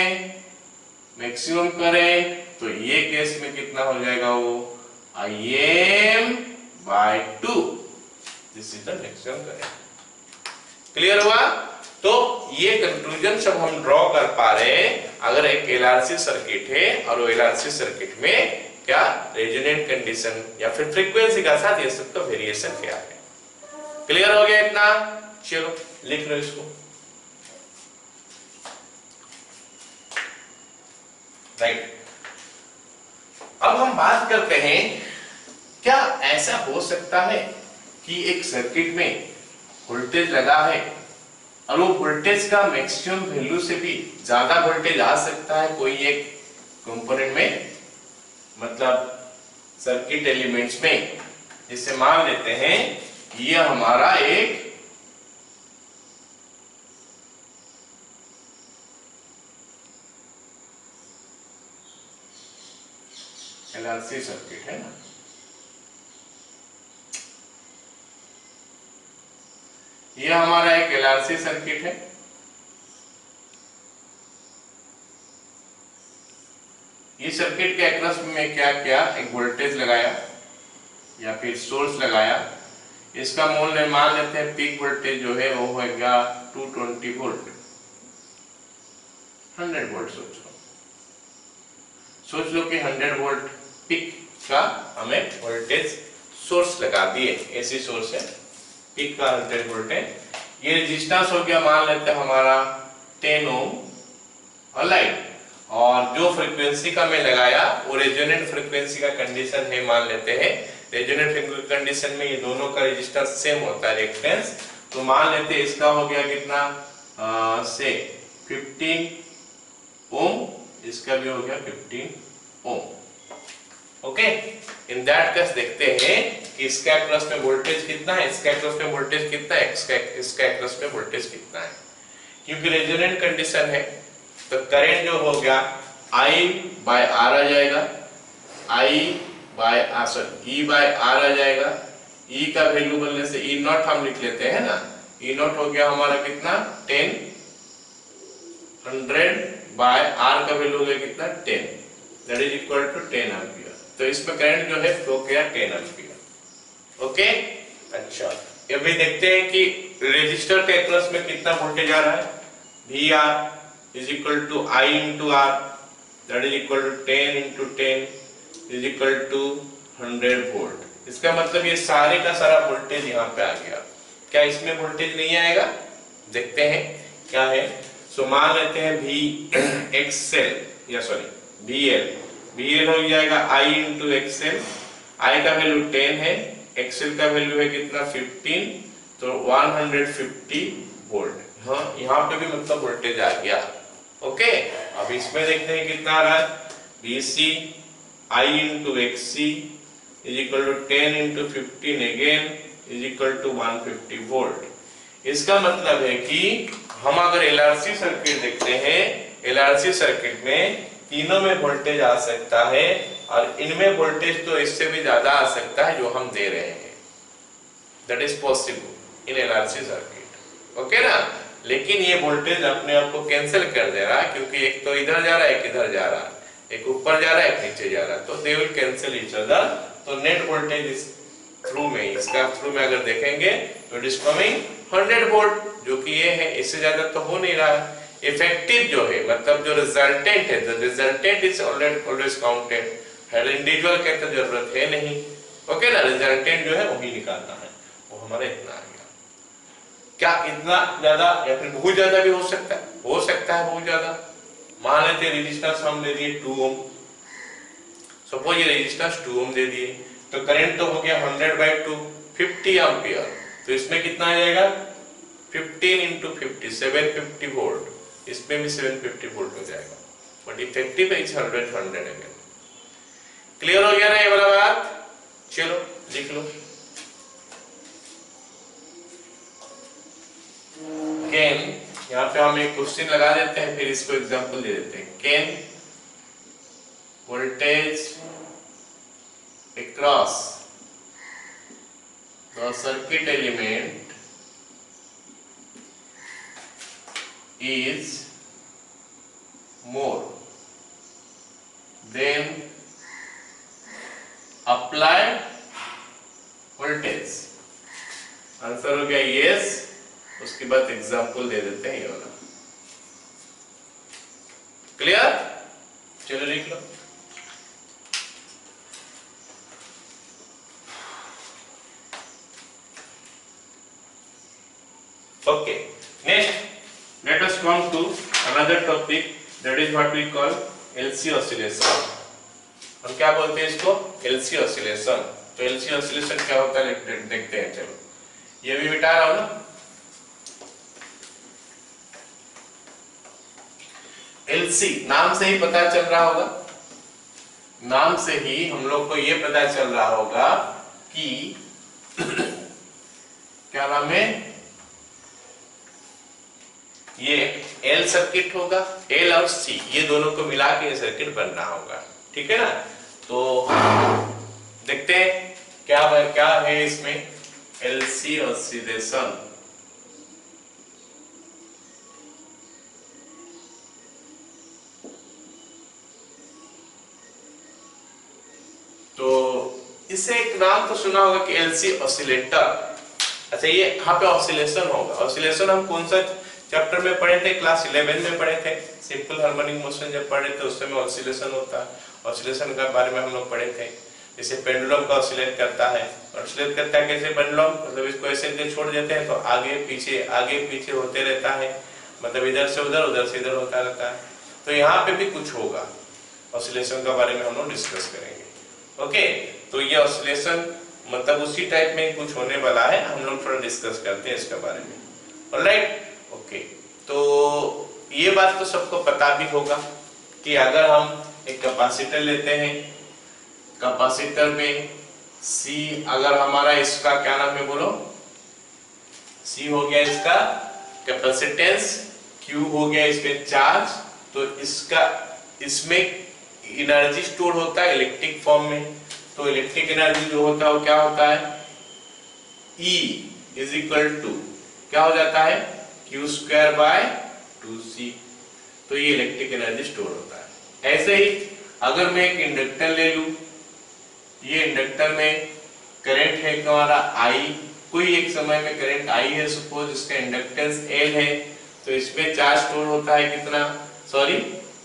मैक्सिमम करें तो ये केस में कितना हो जाएगा? वो IM by 2। This is the maximum current. Clear हुआ? तो ये कंक्लूजन सब हम ड्रॉ कर पा रहे हैं अगर एक LRC सर्किट है और वो LRC सर्किट में क्या रेजोनेंट कंडीशन या फिर फ्रीक्वेंसी का साथ ये सब तो वेरिएशन क्या है। क्लियर हो गया इतना? चलो लिख लो इसको। राइट, अब हम बात करते हैं क्या ऐसा हो सकता है कि एक सर्किट में वोल्टेज लगा है और वो वोल्टेज का मैक्सिमम वैल्यू से भी ज्यादा वोल्टेज आ सकता है कोई एक कंपोनेंट में, मतलब सर्किट एलिमेंट्स में। जिसे मान लेते हैं ये हमारा एक LRC सर्किट है ना। ये हमारा एक LRC सर्किट है। इस सर्किट के अक्रॉस में क्या किया, एक वोल्टेज लगाया या फिर सोर्स लगाया। इसका मूल्य मान लेते हैं पीक वोल्टेज जो है वो होगा 220 वोल्ट, 100 वोल्ट। सोच लो कि 100 वोल्ट पीक का हमें वोल्टेज सोर्स लगा दिए, एसी सोर्स है, पीक का 100 वोल्ट है। ये रेजिस्टेंस हो गया मान लेते हैं हमारा 10 ओम, ऑलराइट। और जो फ्रीक्वेंसी का मैं लगाया वो रेजोनेंट फ्रीक्वेंसी का कंडीशन है मान लेते हैं। रेजोनेंट कंडीशन में ये दोनों का रेजिस्टेंस सेम होता है रिएक्टेंस। तो मान लेते हैं इसका हो गया कितना से 15 ओम, इसका भी हो गया 15 ओम। ओके, इन दैट केस देखते हैं कि इसका एक्रॉस में वोल्टेज कितना है, इसका एक्रॉस में वोल्टेज कितना है, इसका एक्रॉस में वोल्टेज कितना है। क्योंकि रेजोनेंट कंडीशन है तो करंट जो हो गया I बाय R आ जाएगा, I by E by R आ जाएगा। E का वैल्यू बोलने से E नॉट हम लिख लेते हैं ना, E नॉट हो गया हमारा कितना 10 100 बाय R का वैल्यू हो गया कितना 10, that is equal to 10 ampere. तो इसमें करंट जो है फ्लो किया 10 एम्पियर। ओके, अच्छा अभी देखते हैं कि रेजिस्टर के अक्रॉस में कितना वोल्टेज आ रहा है। VR is equal to I into R, that is equal to 10 into 10 is equal to 100 volt. इसका मतलब ये सारे का सारा वोल्टेज यहाँ पे आ गया। क्या इसमें वोल्टेज नहीं आएगा, देखते हैं क्या है। सो मान लेते हैं VL हो जाएगा I इंटू XL। I का वैल्यू 10 है, XL का वैल्यू है कितना 15, तो 150 वोल्ट। हाँ, यहाँ पे भी मतलब वोल्टेज आ गया। ओके, अब इसमें देखते हैं कितना आ रहा है। VC I into XC is equal to 10 into 15 again is equal to 150 volt. इसका मतलब है कि हम अगर LRC सर्किट देखते हैं, LRC सर्किट में तीनों में वोल्टेज आ सकता है और इनमें वोल्टेज तो इससे भी ज्यादा आ सकता है जो हम दे रहे हैं। That is possible in LRC circuit. Okay ना, लेकिन ये वोल्टेज अपने आप को कैंसिल कर दे रहा है क्योंकि एक तो इधर जा रहा है, एक इधर जा रहा है, एक ऊपर जा रहा है, एक नीचे जा रहा है, तो they will cancel each other. तो नेट वोल्टेज इस थ्रू में, इसका थ्रू में अगर देखेंगे तो इट इज कमिंग 100 वोल्ट, जो कि ये है, इससे ज्यादा तो हो नहीं रहा है। इफेक्टिव जो है मतलब जो रिजल्टेंट है, the resultant is always counted, her individual के तो जरूरत है नहीं। ओके ना, रिजल्टेंट जो है वही निकालना है, वो हमारा इतना आ गया। क्या इतना ज्यादा या फिर बहुत ज्यादा भी हो सकता है, हो सकता है बहुत ज्यादा। मान लेते हैं रेजिस्टेंस हम दे दिए 2 ओम, सपोज ये रेजिस्टेंस 2 ओम दे दिए, तो करंट तो हो गया 100/2 50 एम्पियर। तो इसमें कितना आ जाएगा 15 इंटू 50 750 वोल्ट, इसमें भी 750 वोल्ट हो जाएगा, but effective is 100 again. Clear हो गया ना ये वाला बात? चलो लिख लो। कैन, यहाँ पे हम एक क्वेश्चन लगा देते हैं, फिर इसको एग्जांपल दे देते हैं। Can voltage across the circuit element is more than applied voltage? Answer हो गया यस। उसके बाद एग्जांपल दे देते हैं ये वाला। क्लियर? चलो लिख लो। Okay, next let us come to another topic, that is what we call LC oscillation। हम क्या बोलते हैं इसको? LC oscillation। तो LC oscillation क्या होता है देखते हैं। चलो ये भी मिटा रहा हूं ना। LC नाम से ही पता चल रहा होगा, नाम से ही हम लोग को ये पता चल रहा होगा कि क्या नाम है, ये L सर्किट होगा, L और C ये दोनों को मिला के ये सर्किट बन रहा होगा। ठीक है ना, तो देखते हैं क्या है इसमें LC ऑसिलेशन। तो इससे एक नाम तो सुना होगा कि LC ऑसिलेटर। अच्छा, ये यहाँ पे ऑसिलेशन होगा। ऑसिलेशन हम कौन सा चैप्टर में पढ़े थे? क्लास 11 में पढ़े थे। सिंपल हार्मोनिक मोशन जब पढ़े थे उस समय ऑसिलेशन होता है। ऑसिलेशन के बारे में हम लोग पढ़े थे। जैसे पेंडुलम का ऑसिलेट करता है, ऑसिलेट करता है कैसे पेंडुलम, मतलब इसको ऐसे छोड़ देते हैं तो आगे पीछे होते रहता है, मतलब इधर से उधर, उधर से इधर होता रहता है। तो यहाँ पे भी कुछ होगा, ऑसिलेशन के बारे में हम लोग डिस्कस करेंगे। ओके, तो ये ऑसिलेशन मतलब उसी टाइप में कुछ होने वाला है, हम लोग थोड़ा डिस्कस करते हैं इसके बारे में। ऑलराइट, ओके, तो ये बात तो सबको पता भी होगा कि अगर हम एक कैपेसिटर लेते हैं, कैपेसिटर में C अगर हमारा इसका क्या नाम है बोलो, C हो गया इसका कैपेसिटेंस, Q हो गया इसमें चार्ज, तो इसमें एनर्जी स्टोर होता है इलेक्ट्रिक फॉर्म में। तो इलेक्ट्रिक एनर्जी जो होता है वो क्या होता है, E इज इक्वल टू क्या हो जाता है, Q²/2C। तो ये इलेक्ट्रिक एनर्जी स्टोर होता है। ऐसे ही अगर मैं एक इंडक्टर ले लूं, ये इंडक्टर में करंट है हमारा I, कोई एक समय में करंट I है, सपोज इसका इंडक्टेंस L है, तो इसमें चार्ज स्टोर होता है कितना,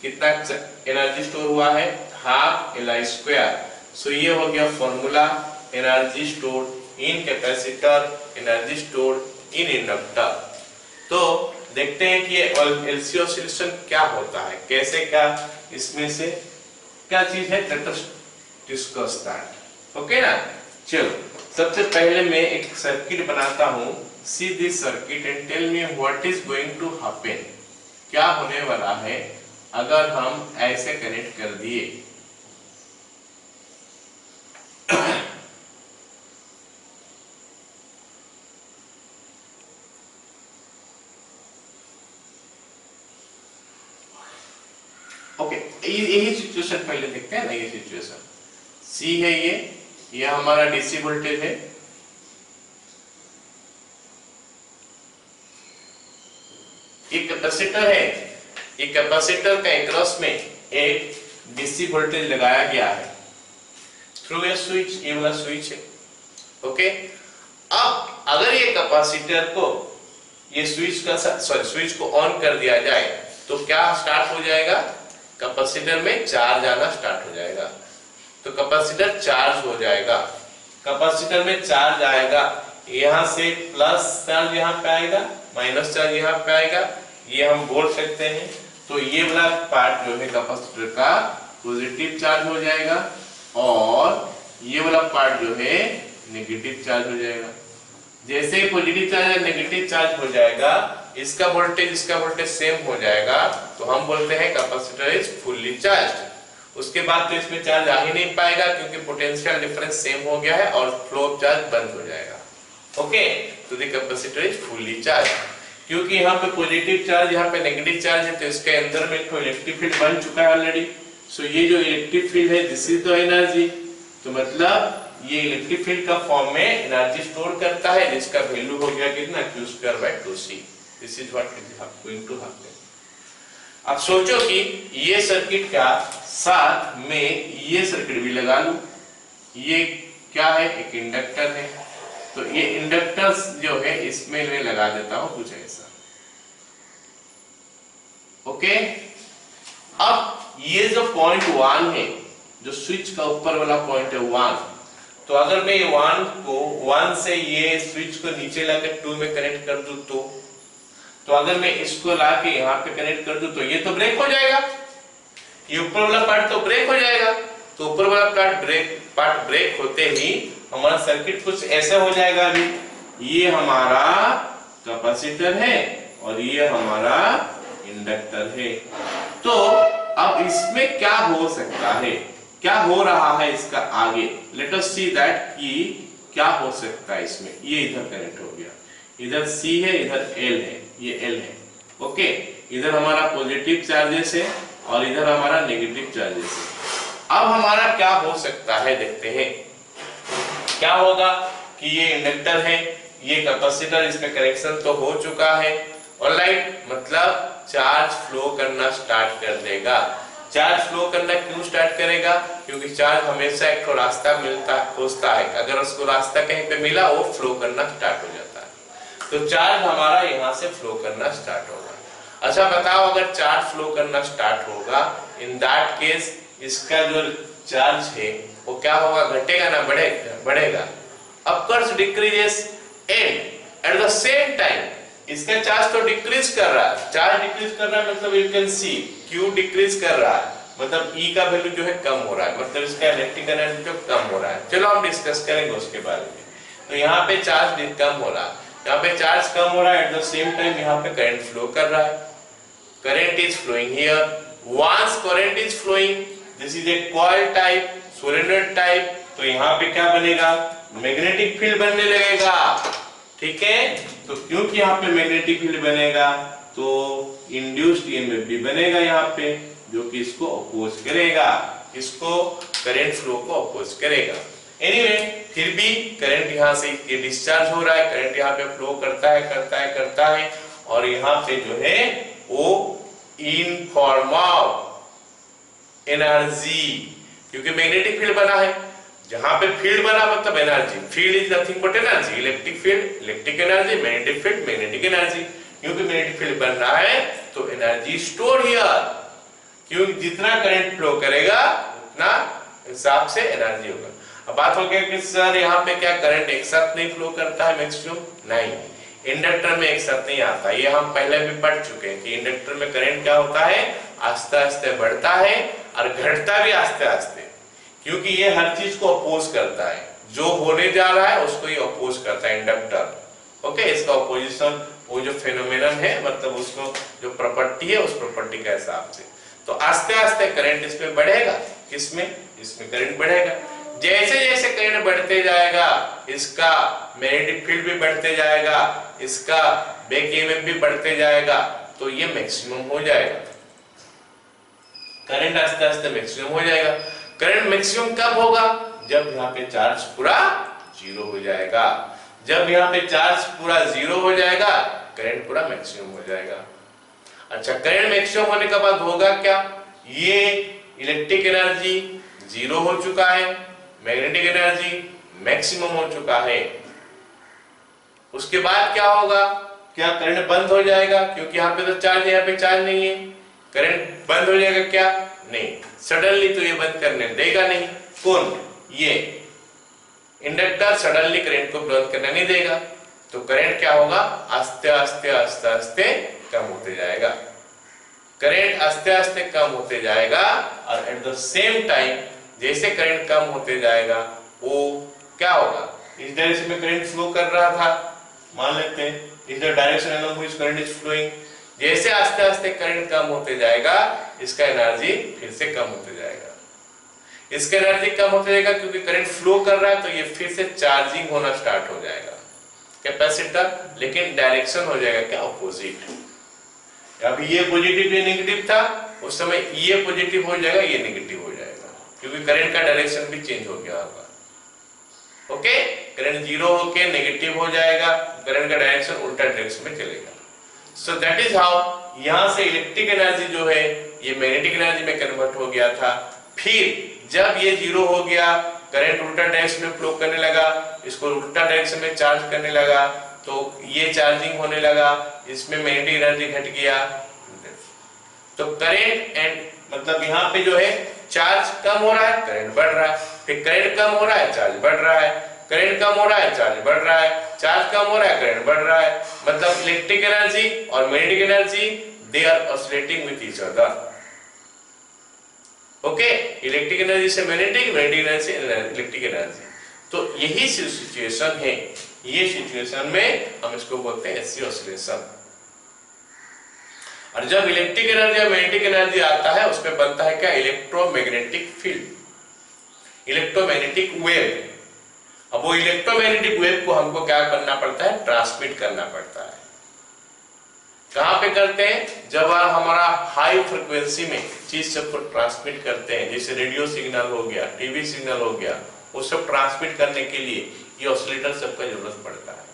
कितना एनर्जी स्टोर हुआ है, हाफ Li²। सो ये हो गया formula, energy store in capacitor, energy store in inductor. तो देखते हैं कि ये LC ऑसिलेशन क्या होता है, कैसे क्या इसमें से क्या चीज है, let us discuss that. Okay ना, चलो सबसे पहले मैं एक सर्किट बनाता हूं, see this circuit and tell me what is going to happen, क्या होने वाला है अगर हम ऐसे कनेक्ट कर दिए। ओके, यही सिचुएशन पहले देखते हैं ना, ये सिचुएशन C है, ये हमारा डीसी वोल्टेज है, ये कैपेसिटर है, ये कैपेसिटर का एक्रॉस में एक डीसी वोल्टेज लगाया गया है थ्रू ए स्विच, ये वाला स्विच है। ओके, अब अगर ये कैपेसिटर को, ये स्विच को ऑन कर दिया जाए तो क्या स्टार्ट हो जाएगा, कैपेसिटर में चार्ज आना स्टार्ट हो जाएगा। तो कैपेसिटर चार्ज हो जाएगा, कैपेसिटर में चार्ज आएगा, यहां से प्लस चार्ज यहां पे आएगा, माइनस चार्ज यहां पे आएगा, ये हम बोल सकते हैं। तो ये वाला पार्ट जो है कैपेसिटर का पॉजिटिव चार्ज हो जाएगा और ये वाला पार्ट जो है नेगेटिव चार्ज हो जाएगा। जैसे ही पॉजिटिव चार्ज और नेगेटिव चार्ज हो जाएगा, इसका वोल्टेज सेम हो जाएगा, तो हम बोलते हैं कैपेसिटर इज फुल्ली चार्ज्ड। उसके बाद तो इसमें चार्ज आ ही नहीं पाएगा क्योंकि पोटेंशियल डिफरेंस सेम हो गया है और फ्लो ऑफ चार्ज बंद हो जाएगा। ओके, तो the capacitor is fully charge, क्योंकि यहाँ पे पॉजिटिव चार्ज, यहाँ पे नेगेटिव चार्ज है, तो इसके अंदर में एक इलेक्ट्रिक फील्ड बन चुका है ऑलरेडी। सो ये जो इलेक्ट्रिक फील्ड है दिस इज द एनर्जी, तो मतलब ये इलेक्ट्रिक फील्ड का फॉर्म में एनर्जी स्टोर करता है, जिसका वैल्यू हो गया कितना, Q²/2C। This is what is going to happen. अब सोचो कि ये सर्किट का साथ में ये सर्किट भी लगा लूं, ये क्या है, एक इंडक्टर है, तो ये इंडक्टर जो है इसमें मैं लगा देता हूं कुछ ऐसा। ओके, अब ये जो पॉइंट 1 है, जो स्विच का ऊपर वाला पॉइंट है 1, तो अगर मैं 1 से ये स्विच को नीचे लाकर 2 में कनेक्ट कर दूं तो अगर मैं इसको लाके यहाँ पे कनेक्ट कर दूं तो ये तो ब्रेक हो जाएगा, ये ऊपर वाला पार्ट तो ब्रेक हो जाएगा। तो ऊपर वाला पार्ट ब्रेक होते ही हमारा सर्किट कुछ ऐसा हो जाएगा। अभी ये हमारा कैपेसिटर है और ये हमारा इंडक्टर है। तो अब इसमें क्या हो सकता है, क्या हो रहा है इसका आगे, लेट अस सी दैट कि क्या हो सकता है इसमें। ये इधर कनेक्ट हो गया, इधर C है, इधर L है, ये L है। ओके, इधर हमारा पॉजिटिव चार्जेस है और इधर हमारा नेगेटिव चार्जेस है। अब हमारा क्या हो सकता है देखते हैं। क्या होगा कि ये इंडक्टर है, ये कैपेसिटर, इसका कनेक्शन तो हो चुका है, ऑलराइट, मतलब चार्ज फ्लो करना स्टार्ट कर देगा। चार्ज फ्लो करना क्यों स्टार्ट करेगा, क्योंकि चार्ज हमेशा एक रास्ता खोजता है, अगर उसको रास्ता कहीं पे मिला वो फ्लो करना स्टार्ट हो जाता है। तो चार्ज हमारा यहाँ से फ्लो करना स्टार्ट होगा। अच्छा बताओ, अगर चार्ज फ्लो करना स्टार्ट होगा, इन दैट केस इसका जो चार्ज है वो क्या होगा, घटेगा ना बढ़ेगा? Of course decreases and at the same time इसका चार्ज तो डिक्रीज कर रहा है, चार्ज डिक्रीज कर रहा है मतलब you can see Q decrease कर रहा है, मतलब E का वैल्यू जो है कम हो रहा है, मतलब इसका इलेक्ट्रिक एनर्जी जो कम हो रहा है। चलो हम डिस्कस करेंगे उसके बारे में। तो यहाँ पे चार्ज कम हो रहा है, यहाँ पे चार्ज कम हो रहा है, एट द सेम टाइम यहाँ पे करंट फ्लो कर रहा है, current is flowing here. Once current is flowing, this is a coil type, solenoid type, तो यहाँ पे क्या बनेगा, मैग्नेटिक फील्ड बनने लगेगा, ठीक है। तो क्योंकि यहाँ पे मैग्नेटिक फील्ड बनेगा तो इंड्यूस्ड ईएमएफ भी बनेगा यहाँ पे, जो कि इसको अपोज करेगा, इसको करंट फ्लो को अपोज करेगा। एनीवे फिर भी करंट यहाँ से ये डिस्चार्ज हो रहा है, करंट यहाँ पे फ्लो करता है और यहाँ पे जो है वो इन फॉर्म ऑफ एनर्जी, क्योंकि मैग्नेटिक फील्ड बना है, जहां पे फील्ड बना मतलब energy, field is nothing but energy, electric field electric energy, magnetic field magnetic energy. क्योंकि मैग्नेटिक फील्ड बन रहा है तो एनर्जी स्टोर हियर, क्योंकि जितना करंट फ्लो करेगा उतना हिसाब से एनर्जी होगा। अब बात हो गया कि सर यहाँ पे क्या करंट एक साथ नहीं फ्लो करता है मैक्सिमम? नहीं, इंडक्टर में एक साथ नहीं आता, ये हम पहले भी पढ़ चुके हैं कि इंडक्टर में करंट क्या होता है, आस्ते आस्ते बढ़ता है और घटता भी आस्ते आस्ते, क्योंकि ये हर चीज को अपोज करता है, जो होने जा रहा है उसको ये अपोज करता है इंडक्टर। ओके, इसका अपोजिशन वो जो फेनोमेनन है, मतलब उसको जो प्रॉपर्टी है उस प्रॉपर्टी के हिसाब से, तो आस्ते आस्ते करंट इसमें बढ़ेगा, किसमें, इसमें करंट बढ़ेगा। जैसे जैसे करंट बढ़ते जाएगा इसका मैग्नेटिक फील्ड भी बढ़ते जाएगा, इसका बैक ईएमएफ भी बढ़ते जाएगा, तो ये मैक्सिमम हो जाएगा, करंट आस्ते आस्ते मैक्सिमम हो जाएगा। करंट मैक्सिमम कब होगा, जब यहाँ पे चार्ज पूरा जीरो हो जाएगा, जब यहाँ पे चार्ज पूरा जीरो हो जाएगा करंट पूरा मैक्सिमम हो जाएगा। अच्छा, करंट मैक्सिमम होने के बाद होगा क्या, ये इलेक्ट्रिक एनर्जी जीरो हो चुका है, मैग्नेटिक एनर्जी मैक्सिमम हो चुका है, उसके बाद क्या होगा, क्या करंट बंद हो जाएगा, क्योंकि यहाँ पे तो चार्ज है, यहाँ पे चार्ज नहीं है, करंट बंद हो जाएगा क्या, नहीं, सडनली तो ये बंद करने देगा नहीं, कौन, ये इंडक्टर सडनली करंट को बंद करने नहीं देगा, तो करंट क्या होगा, आस्ते आस्ते आस्ते आस्ते कम होते जाएगा, करंट आस्ते आस्ते कम होते जाएगा, और एट द सेम टाइम जैसे करंट कम होते जाएगा वो क्या होगा, इस डायरेक्शन में करंट फ्लो कर रहा था, मान लेते हैं इस direction along which current is flowing, जैसे आस्ते आस्ते करंट कम होते जाएगा इसका एनर्जी फिर से कम होते जाएगा, इसका एनर्जी कम होते जाएगा क्योंकि करंट फ्लो कर रहा है, तो ये फिर से चार्जिंग होना स्टार्ट हो जाएगा कैपेसिटर, लेकिन डायरेक्शन हो जाएगा क्या, अपोजिट। अभी ये पॉजिटिव ये नेगेटिव था, उस समय ये पॉजिटिव हो जाएगा ये नेगेटिव हो जाएगा, क्योंकि करंट का डायरेक्शन भी चेंज हो गया होगा। ओके, करंट जीरो होके नेगेटिव हो जाएगा, करंट का डायरेक्शन उल्टा डायरेक्शन में चलेगा। सो दैट इज हाउ यहां से इलेक्ट्रिक एनर्जी जो है ये मैग्नेटिक एनर्जी में कन्वर्ट हो गया था। फिर जब ये जीरो हो गया, करंट उल्टा डायरेक्शन में फ्लो करने लगा, इसको उल्टा डायरेक्शन में चार्ज करने लगा, तो ये चार्जिंग होने लगा, इसमें मैग्नेटिक एनर्जी घट गया, तो करंट एंड मतलब यहाँ पे जो है चार्ज कम हो रहा है करंट बढ़ रहा है, फिर करंट कम हो रहा है चार्ज बढ़ रहा है, करंट कम हो रहा है चार्ज बढ़ रहा है, चार्ज कम हो रहा है करंट बढ़ रहा है, मतलब इलेक्ट्रिक एनर्जी और magnetic energy they are oscillating with each other. Okay, electric energy से मैग्नेटिक, मैग्नेटिक एनर्जी से इलेक्ट्रिक एनर्जी, तो यही सिचुएशन है, ये सिचुएशन में हम इसको बोलते हैं एसी ऑसिलेशन। और जब इलेक्ट्रिक एनर्जी और मैग्नेटिक एनर्जी आता है उसमें बनता है क्या, इलेक्ट्रोमैग्नेटिक फील्ड, इलेक्ट्रोमैग्नेटिक वेव। अब वो इलेक्ट्रोमैग्नेटिक वेव को हमको क्या करना पड़ता है, ट्रांसमिट करना पड़ता है। कहां पे करते हैं, जब हमारा हाई फ्रीक्वेंसी में चीज सबको ट्रांसमिट करते हैं, जैसे रेडियो सिग्नल हो गया, टीवी सिग्नल हो गया, वो सब ट्रांसमिट करने के लिए ये ऑसिलेटर सबका जरूरत पड़ता है।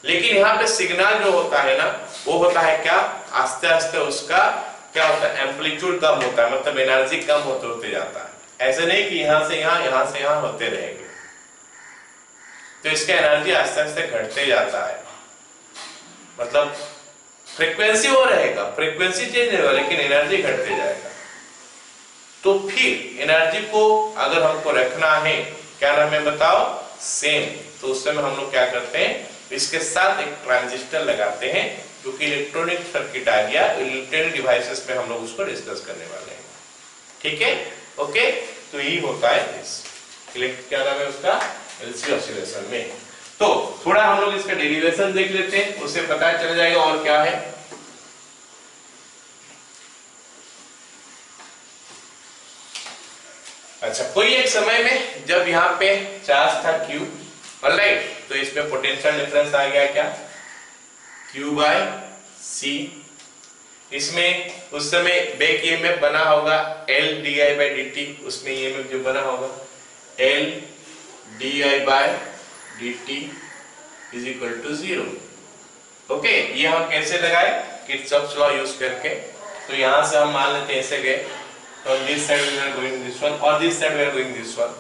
लेकिन यहाँ पे सिग्नल जो होता है ना, वो होता है क्या, आस्ते आस्ते उसका क्या होता है, एम्पलीट्यूड कम होता है, मतलब एनर्जी कम होते होते जाता है, ऐसे नहीं कि यहाँ से यहाँ होते रहेंगे, तो इसका एनर्जी आस्ते आस्ते घटते जाता है, मतलब फ्रीक्वेंसी वो रहेगा, फ्रीक्वेंसी चेंज होगा लेकिन एनर्जी घटते जाएगा। तो फिर एनर्जी को अगर हमको रखना है, क्या नाम है बताओ, सेम, तो उस समय हम लोग क्या करते हैं, इसके साथ एक ट्रांजिस्टर लगाते हैं, क्योंकि इलेक्ट्रॉनिक सर्किट आ गया, इलेक्ट्रॉनिक डिवाइसेस में हम लोग उसको डिस्कस करने वाले हैं। ठीक है, ओके। तो यही होता है क्या नाम है उसका, एलसी ऑसिलेशन में। तो थोड़ा हम लोग इसका डेरिवेशन देख लेते हैं, उससे पता चल जाएगा और क्या है। अच्छा, कोई एक समय में जब यहाँ पे चार्ज था Q, ऑलराइट, तो इसमें पोटेंशियल डिफरेंस आ गया क्या, Q बाय C। इसमें उस समय बैक ईएमएफ बना होगा L di बाय dt, उसमें ईएमएफ जो बना होगा L di by dt is equal to 0। Okay, ये हम कैसे लगाए, किरचॉफ्स लॉ यूज करके। तो यहां से हम मान लेते हैं ऐसे गए, तो this side we are going this one और this side we are going this one.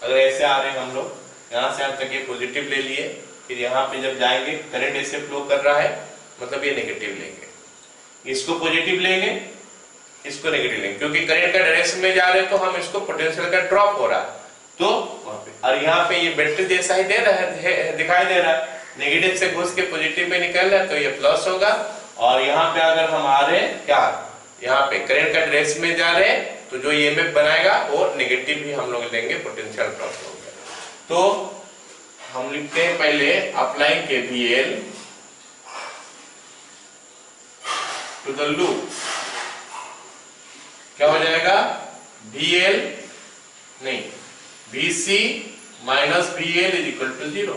अगर ऐसे आ रहे हैं हम लोग, यहाँ से यहाँ तक ये पॉजिटिव ले लिए, फिर यहाँ पे जब जाएंगे करंट ऐसे फ्लो कर रहा है, मतलब ये नेगेटिव लेंगे, इसको पॉजिटिव लेंगे, इसको नेगेटिव लेंगे, क्योंकि करंट का डायरेक्शन में जा रहे हैं तो हम इसको पोटेंशियल का ड्रॉप हो रहा है, तो वहां पे। और यहाँ पे ये बैटरी जैसा ही दे रहा है, दिखाई दे रहा है, नेगेटिव से घुस के पॉजिटिव में निकल रहा है, तो ये प्लस होगा। और यहाँ पे अगर हम आ रहे हैं क्या, यहाँ पे करंट का डायरेक्शन में जा रहे हैं, तो जो ईएमएफ बनाएगा वो नेगेटिव ही हम लोग लेंगे, पोटेंशियल ड्रॉप होगा। तो हम लिखते हैं पहले applying KVL to the loop, क्या हो जाएगा, VL नहीं VC minus VL is equal to 0.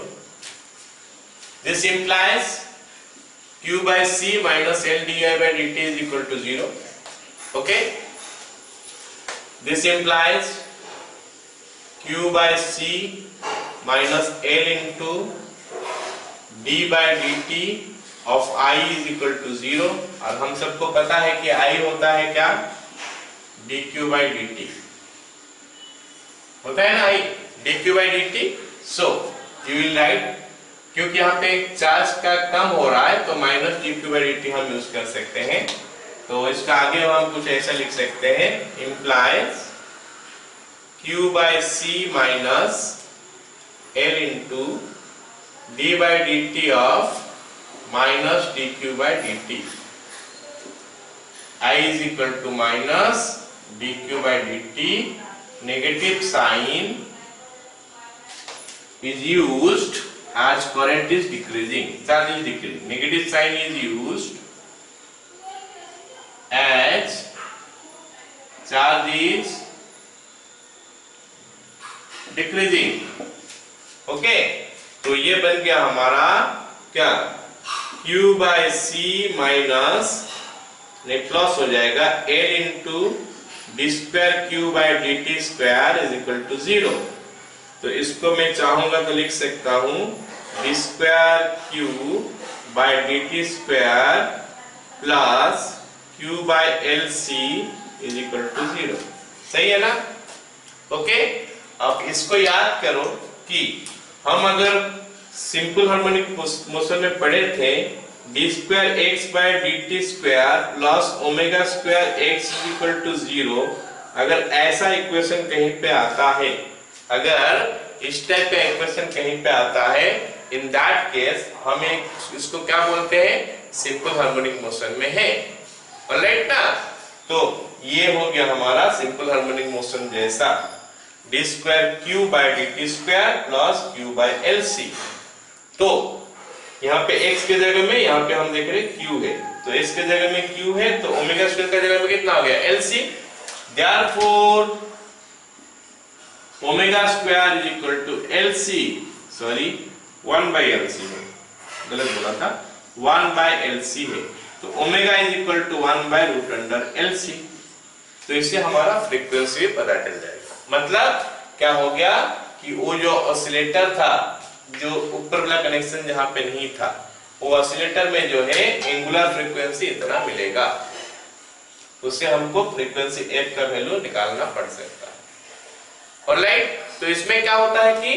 This implies Q by C minus L di by dt is equal to 0. Okay? This implies Q by C minus L into d by dt of I is equal to 0. और हम सबको पता है कि I होता है क्या, dq by dt होता है ना, I dq by dt। So you will write, क्योंकि यहाँ पे चार्ज का कम हो रहा है तो माइनस dq by dt हम यूज कर सकते हैं। तो इसका आगे हम कुछ ऐसा लिख सकते हैं, implies q by c minus l into d by dt of minus dq by dt, I is equal to minus dq by dt, negative sign is used as current is decreasing, charge is decreasing, negative sign is used as charge is decreasing। Okay, तो ये बन गया हमारा क्या, Q by C minus plus हो जाएगा L into d square Q by dt square is equal to 0। तो इसको मैं चाहूंगा तो लिख सकता हूं d square Q by dt square plus Q by LC is equal to 0। सही है ना, ओके। अब इसको याद करो कि हम अगर सिंपल हार्मोनिक मोशन में पढ़े थे, d square x by dt square plus omega square x equal to 0। अगर ऐसा इक्वेशन कहीं पे आता है, अगर इस टाइप का इक्वेशन कहीं पे आता है, इन दैट केस हम इसको क्या बोलते हैं, सिंपल हार्मोनिक मोशन में है, ऑलराइट ना। तो ये हो गया हमारा सिंपल हार्मोनिक मोशन जैसा, d square Q by dt square plus Q by LC। तो यहाँ पे x के जगह में, यहाँ पे हम देख रहे हैं Q है, तो x के जगह में Q है, तो ओमेगा स्क्वायर का जगह में कितना हो गया, LC। Therefore omega square is equal to LC, sorry 1 by LC है, गलत बोला था, 1 by LC है, तो omega is equal to 1 by root under LC। तो इससे हमारा फ्रीक्वेंसी पता चल जाएगा। मतलब क्या हो गया कि वो जो ऑसिलेटर था, जो ऊपर वाला कनेक्शन जहां पे नहीं था, वो ऑसिलेटर में जो है एंगुलर फ्रीक्वेंसी इतना मिलेगा, उससे हमको फ्रीक्वेंसी f का वैल्यू निकालना पड़ सकता है, ऑलराइट। तो इसमें क्या होता है कि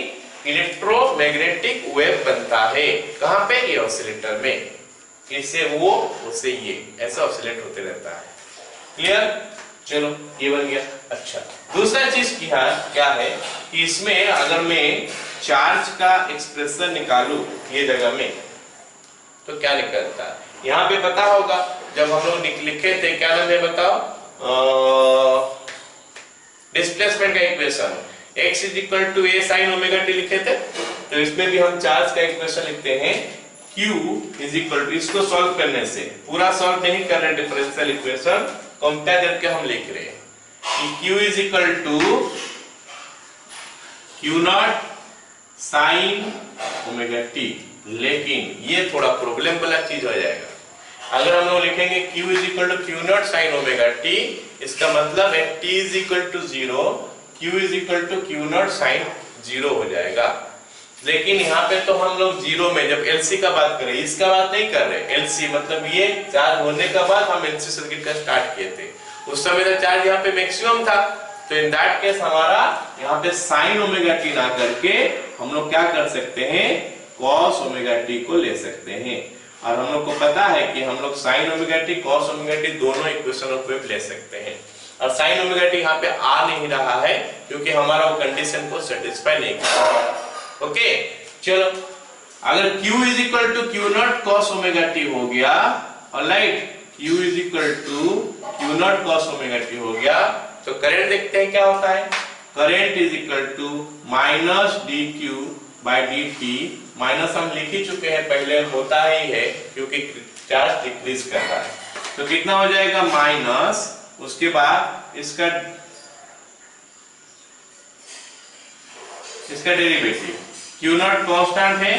इलेक्ट्रोमैग्नेटिक वेव बनता है, कहां पे, ये ऑसिलेटर में, इससे वो उससे ये ऐसा ऑसिलेट होते रहता है। क्लियर, चलो ये बन गया। अच्छा, दूसरा चीज क्या है कि इसमें अगर मैं चार्ज का एक्सप्रेशन निकालूं ये जगह में तो क्या निकलता है? यहाँ पे पता होगा जब हम लोग लिखे थे, क्या नाम है बताओ, डिस्प्लेसमेंट का equation x is equal to a sin omega t लिखे थे। तो इसमें भी हम चार्ज का इक्वेशन लिखते हैं q इज इक्वल टू, इसको सॉल्व करने से, पूरा सॉल्व नहीं कर रहे डिफरेंशियल इक्वेशन, कंपेयर करके हम लिख रहे हैं कि q is equal to q naught sine omega t। लेकिन ये थोड़ा प्रॉब्लम वाला चीज हो जाएगा। अगर हम लोग लिखेंगे q is equal to q naught sine omega t, इसका मतलब है t is equal to 0, q is equal to q naught sine 0 हो जाएगा। लेकिन यहाँ पे तो हम लोग जीरो में जब LC का बात करें, इसका बात नहीं कर रहे। LC मतलब ये चार्ज होने का बाद हम LC सर्किट का स्टार्ट किए थे, उस समय तो चार्ज यहाँ पे मैक्सिमम था। तो इन दैट केस हमारा यहाँ पे साइन ओमेगा टी ना करके हम लोग क्या कर सकते हैं, कॉस ओमेगा टी को ले सकते हैं। और हम लोग को पता है कि हम लोग sine omega T cos omega T दोनों इक्वेशनों को ले सकते हैं। और साइन ओमेगा टी यहाँ पे आ नहीं रहा है क्योंकि हमारा वो कंडीशन को सेटिस्फाई नहीं कर रहा। ओके चलो, अगर Q is equal to Q naught cos omega t हो गया, alright, Q is equal to Q naught cos omega t हो गया, तो करंट देखते हैं क्या होता है। Current is equal to minus dq by dt, minus हम लिख ही चुके हैं पहले, होता ही है क्योंकि चार्ज डिक्रीज कर रहा है। तो कितना हो जाएगा माइनस, उसके बाद इसका डेरिवेटिव Q नॉट कांस्टेंट है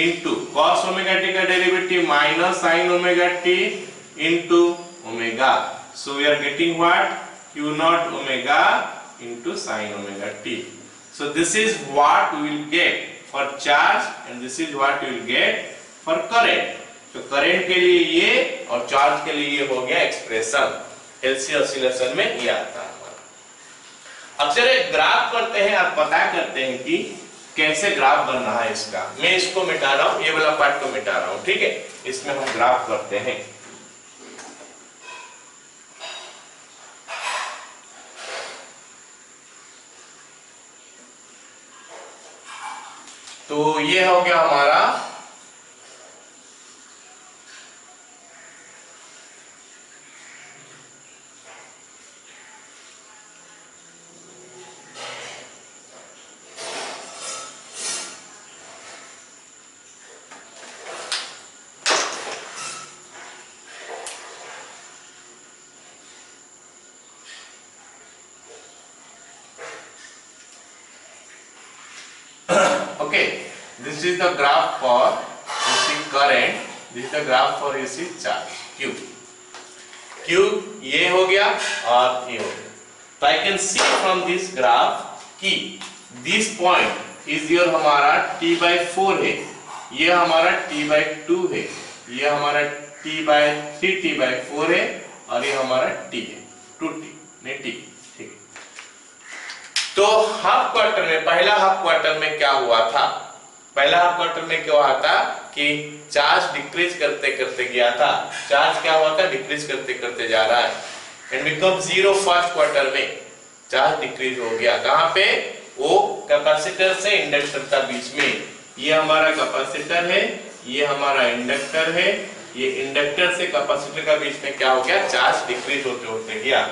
इनटू cos ओमेगा t का derivative minus sin omega t into omega. So we are getting what, Q naught omega into sin omega t। So this is what we will get for charge and this is what we will get for current। तो current के लिए ये और charge के लिए ये हो गया एक्सप्रेशन। LC ऑसिलेशन में ये आता है हमारा। अब चलिए ग्राफ करते हैं और पता करते हैं कि कैसे ग्राफ बन रहा है इसका। मैं इसको मिटा रहा हूं, ये वाला पार्ट को मिटा रहा हूं, ठीक है। इसमें हम ग्राफ करते हैं। तो ये हो गया हमारा okay, this is the graph for AC current, this is the graph for AC charge Q। Q ये हो गया और ये हो गया। तो I can see from this graph कि this point is your हमारा T/4 है, ये हमारा T/2 है, ये हमारा T/3 T/4 है और ये हमारा T है, 2T नहीं T, ठीक है। तो हाफ क्वार्टर में, पहला हाफ क्वार्टर में क्या हुआ था, पहला हाफ क्वार्टर में क्या हुआ था कि चार्ज डिक्रीज करते करते गया था। चार्ज क्या हुआ था, डिक्रीज करते करते जा रहा है and become zero. First quarter में चार्ज डिक्रीज हो गया, कहां पे, वो कैपेसिटर से इंडक्टर का बीच में। ये हमारा कैपेसिटर है, ये हमारा इंडक्टर है, ये इंडक्टर से कैपेसिटर का बीच में क्या हो गया, चार्ज डिक्रीज होते होते गया।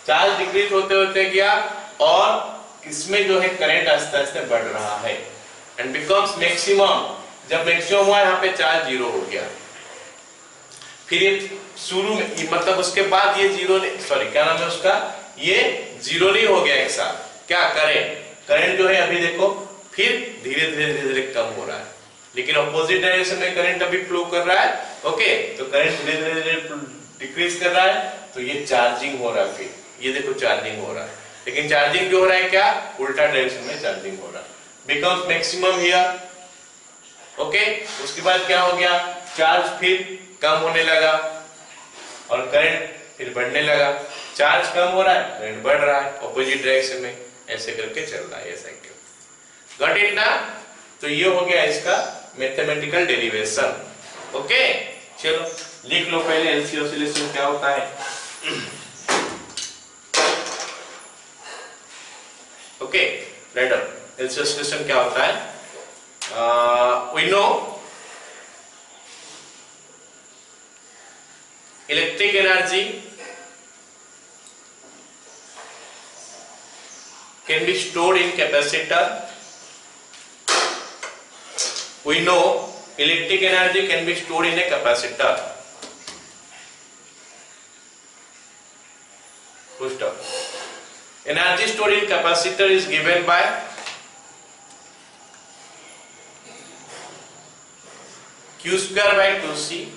चार्ज डिक्रीज होते होते गया और इसमें जो है करंट आस्ते आस्ते बढ़ रहा है एंड बिकम्स मैक्सिमम। जब मैक्सिमम हुआ यहाँ पे चार्ज जीरो हो गया। फिर ये शुरू में मतलब उसके बाद ये जीरो, सॉरी क्या नाम है उसका, ये जीरो नहीं हो गया एक साथ। क्या करंट जो है अभी देखो फिर धीरे धीरे धीरे धीरे कम हो रहा है, लेकिन अपोजिट डायरेक्शन में करंट अभी फ्लो कर रहा है। ओके, तो करंट धीरे धीरे धीरे डिक्रीज कर रहा है, तो ये चार्जिंग हो रहा है। फिर ये देखो चार्जिंग हो रहा है, लेकिन चार्जिंग क्यों हो रहा है, क्या, उल्टा डायरेक्शन में चार्जिंग हो रहा है। Becomes maximum here. ओके, उसके बाद क्या हो गया, चार्ज फिर कम होने लगा और करंट फिर बढ़ने लगा। चार्ज कम हो रहा है, करंट बढ़ रहा है ऑपोजिट डायरेक्शन में, ऐसे करके चल रहा है ये साइकिल। गॉट इट ना? तो ये हो गया इसका मैथमेटिकल डेरिवेशन। ओके, चलो लिख लो पहले एलसी ऑसिलेशन क्या होता है। Okay, right up. LC oscillation क्या होता है, we know electric energy can be stored in capacitor. We know electric energy can be stored in a capacitor. Full stop. Energy stored in capacitor is given by Q square by 2C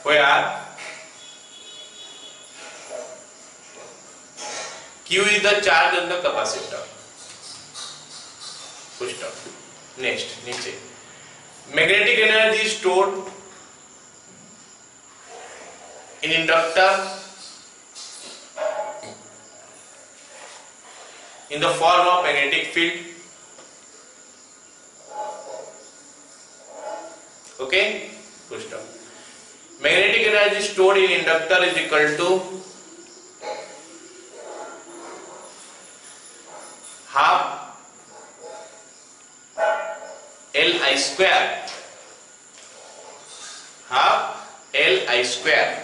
where Q is the charge on the capacitor. Full stop. Next, नीचे magnetic energy stored in inductor in the form of magnetic field. Okay, full stop. Magnetic energy stored in inductor is equal to half Li square, half Li square.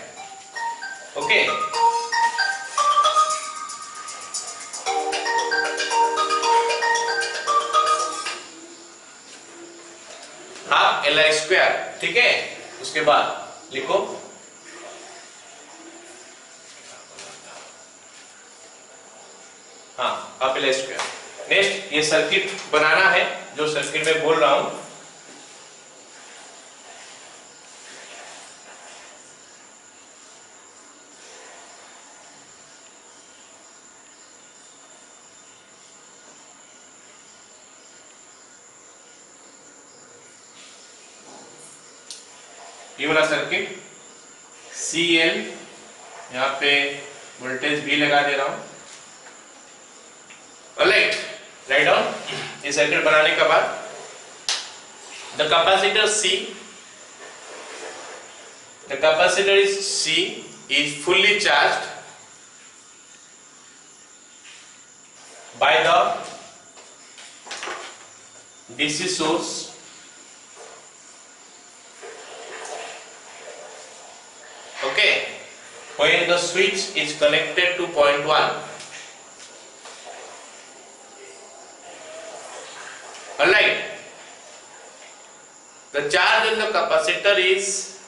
Okay. Half Li square, ठीक है। उसके बाद लिखो हाँ half Li square. Next ये circuit बनाना है जो circuit में बोल रहा हूं। ये वाला सर्किट CL, यहाँ पे वोल्टेज भी लगा दे रहा हूं। Alright, write down. ये सर्किट बनाने के बाद the capacitor C is fully charged by the DC source when the switch is connected to point 1. Alright, the charge on the capacitor is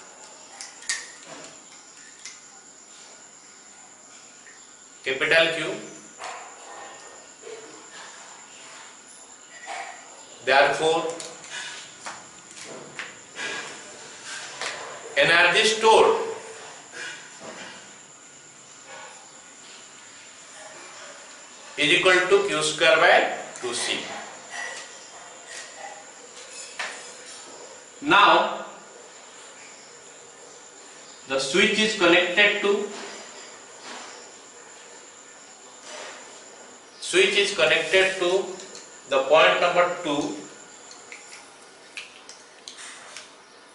capital Q. Therefore, energy stored is equal to Q square by 2C. Now the switch is connected to the point number 2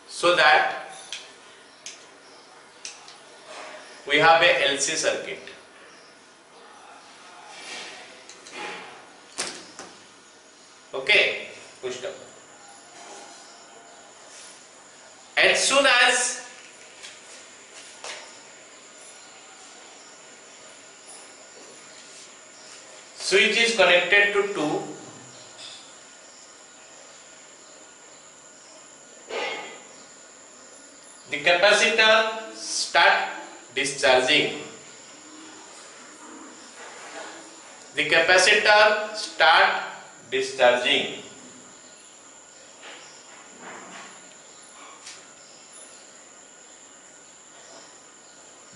so that we have a LC circuit. Okay, pushed up. As soon as switch is connected to 2, the capacitor start discharging.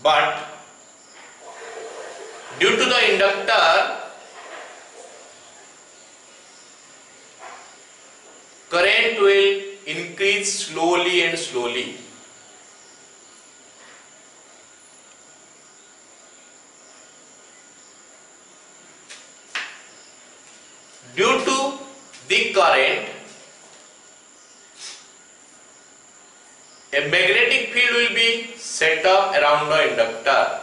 But due to the inductor, current will increase slowly and slowly. Due to the current, a magnetic field will be set up around the inductor.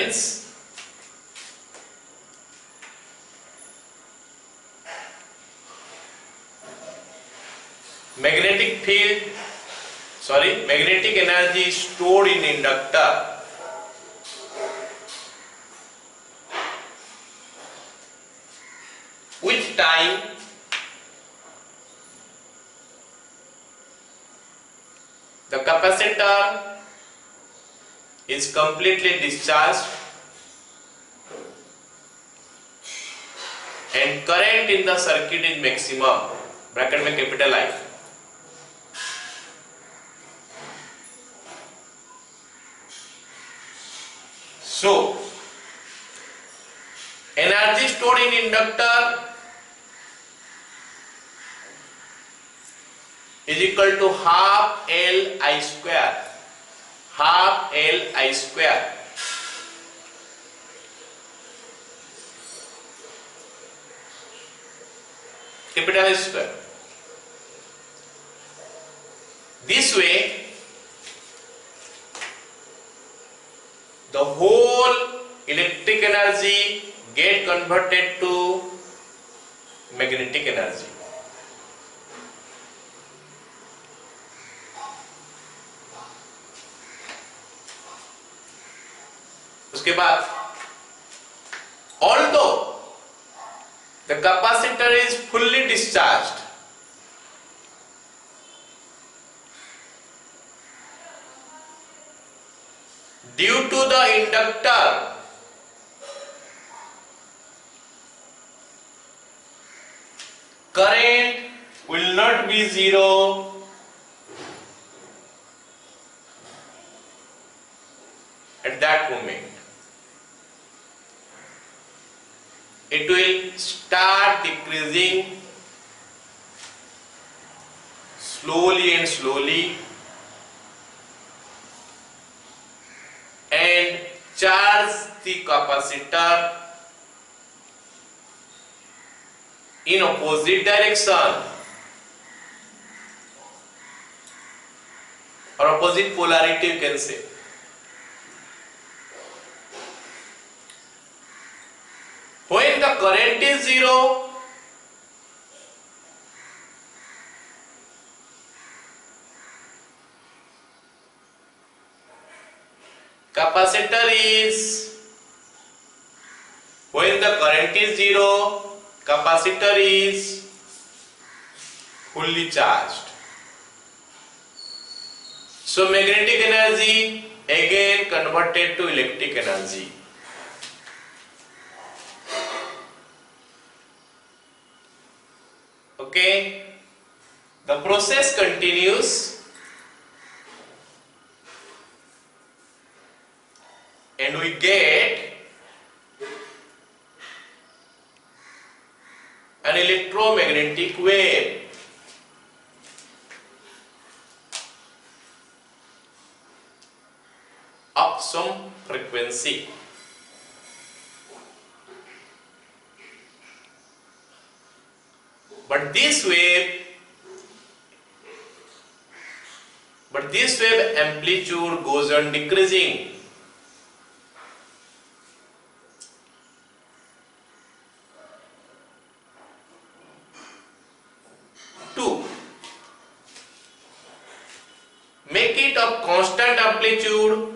hence magnetic energy is stored in inductor with time the capacitor is completely discharged and current in the circuit is maximum, bracket में capital I. So energy stored in inductor is equal to half L I square. Half L I square. Capital I square. This way, the whole electric energy get converted to magnetic energy. उसके बाद although the capacitor is fully discharged, due to the inductor current will not be zero at that moment. It will start decreasing slowly and slowly and charge the capacitor in opposite direction or opposite polarity, you can say. When the current is zero, capacitor is, when the current is zero, capacitor is fully charged. So magnetic energy again converted to electric energy. Okay, the process continues and we get an electromagnetic wave. Of some frequency. But this wave amplitude goes on decreasing. To make it of constant amplitude,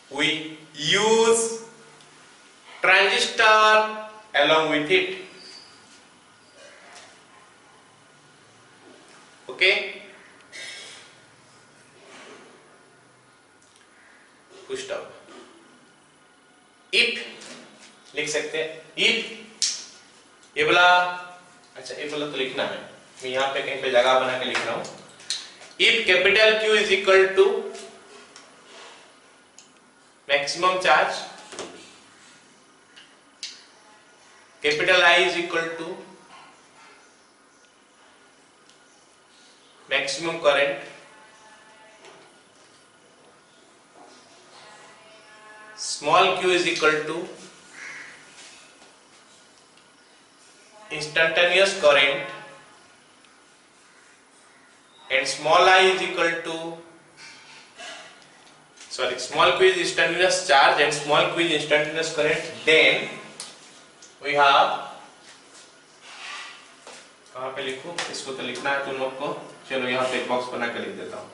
we use transistor along with it. Okay, push down. If लिख सकते हैं, if ये बोला, अच्छा ये बोला तो लिखना है, मैं यहाँ पे कहीं पे जगह बना के लिख रहा हूँ. If capital Q is equal to maximum charge, capital I is equal to maximum current, small q is equal to instantaneous current and small I is equal to sorry, small q is instantaneous charge and small q is instantaneous current, then we have, कहाँ पे लिखूं, इसको तो लिखना है तुम लोग को, चलो यहाँ पे एक बॉक्स बना के लिख देता हूँ।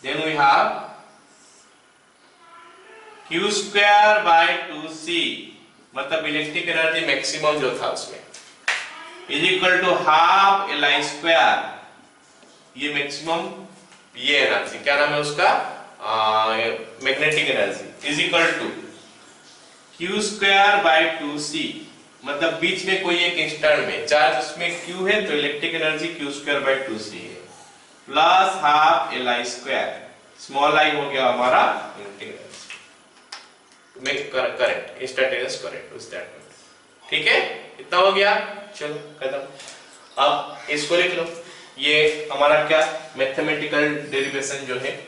then we have q square by 2c, मतलब इलेक्ट्रिक एनर्जी मैक्सिमम जो था उसमें, is equal to half Li square, ये मैक्सिमम, ये एनर्जी क्या नाम है उसका, magnetic energy, is equal to q square by 2c, मतलब बीच में कोई एक इंस्टेंट में चार्ज उसमें q है तो electric energy q square by 2c है, plus half Li square, small i हो गया हमारा electric energy, make current, instantaneous current उस दैट में, ठीक है, इतना हो गया, चलो खत्म। अब इसको लिख लो, ये हमारा क्या मैथमेटिकल डेरिवेशन जो है,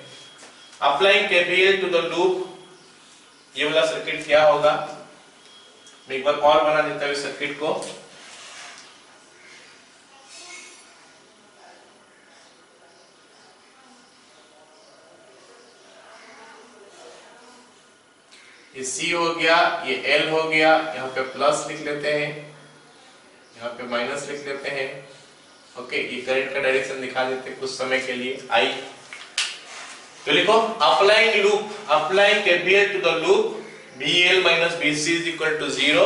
applying KVL to the loop, ये वाला सर्किट क्या होगा, मैं एक बार और बना देता हूं सर्किट को, ये C हो गया, ये L हो गया, यहाँ पे प्लस लिख लेते हैं, यहाँ पे माइनस लिख लेते हैं, ओके, ये करंट का डायरेक्शन दिखा देते हैं कुछ समय के लिए I, तो लिखो applying loop, applying KVL to the loop, BL minus BC is equal to 0,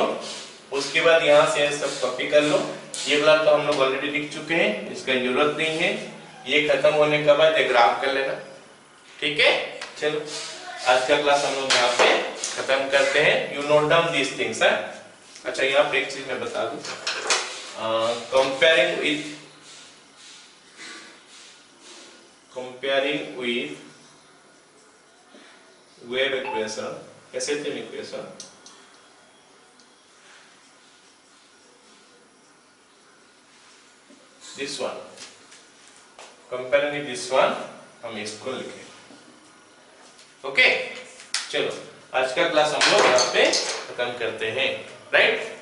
उसके बाद यहाँ से सब कॉपी कर लो, ये वाला तो हम लोग ऑलरेडी लिख चुके हैं, इसका जरूरत नहीं है, ये खत्म होने के बाद एक ग्राफ कर लेना, ठीक है, चलो आज का क्लास हम लोग यहाँ पे खत्म करते हैं, you note down these things है। अच्छा यहाँ पे एक चीज मैं बता दूं, comparing with wave equation, कैसे थे equation, this one, comparing with this one, हम इसको लिखें, ओके, चलो आज का क्लास हम लोग यहाँ पे खत्म करते हैं, राइट।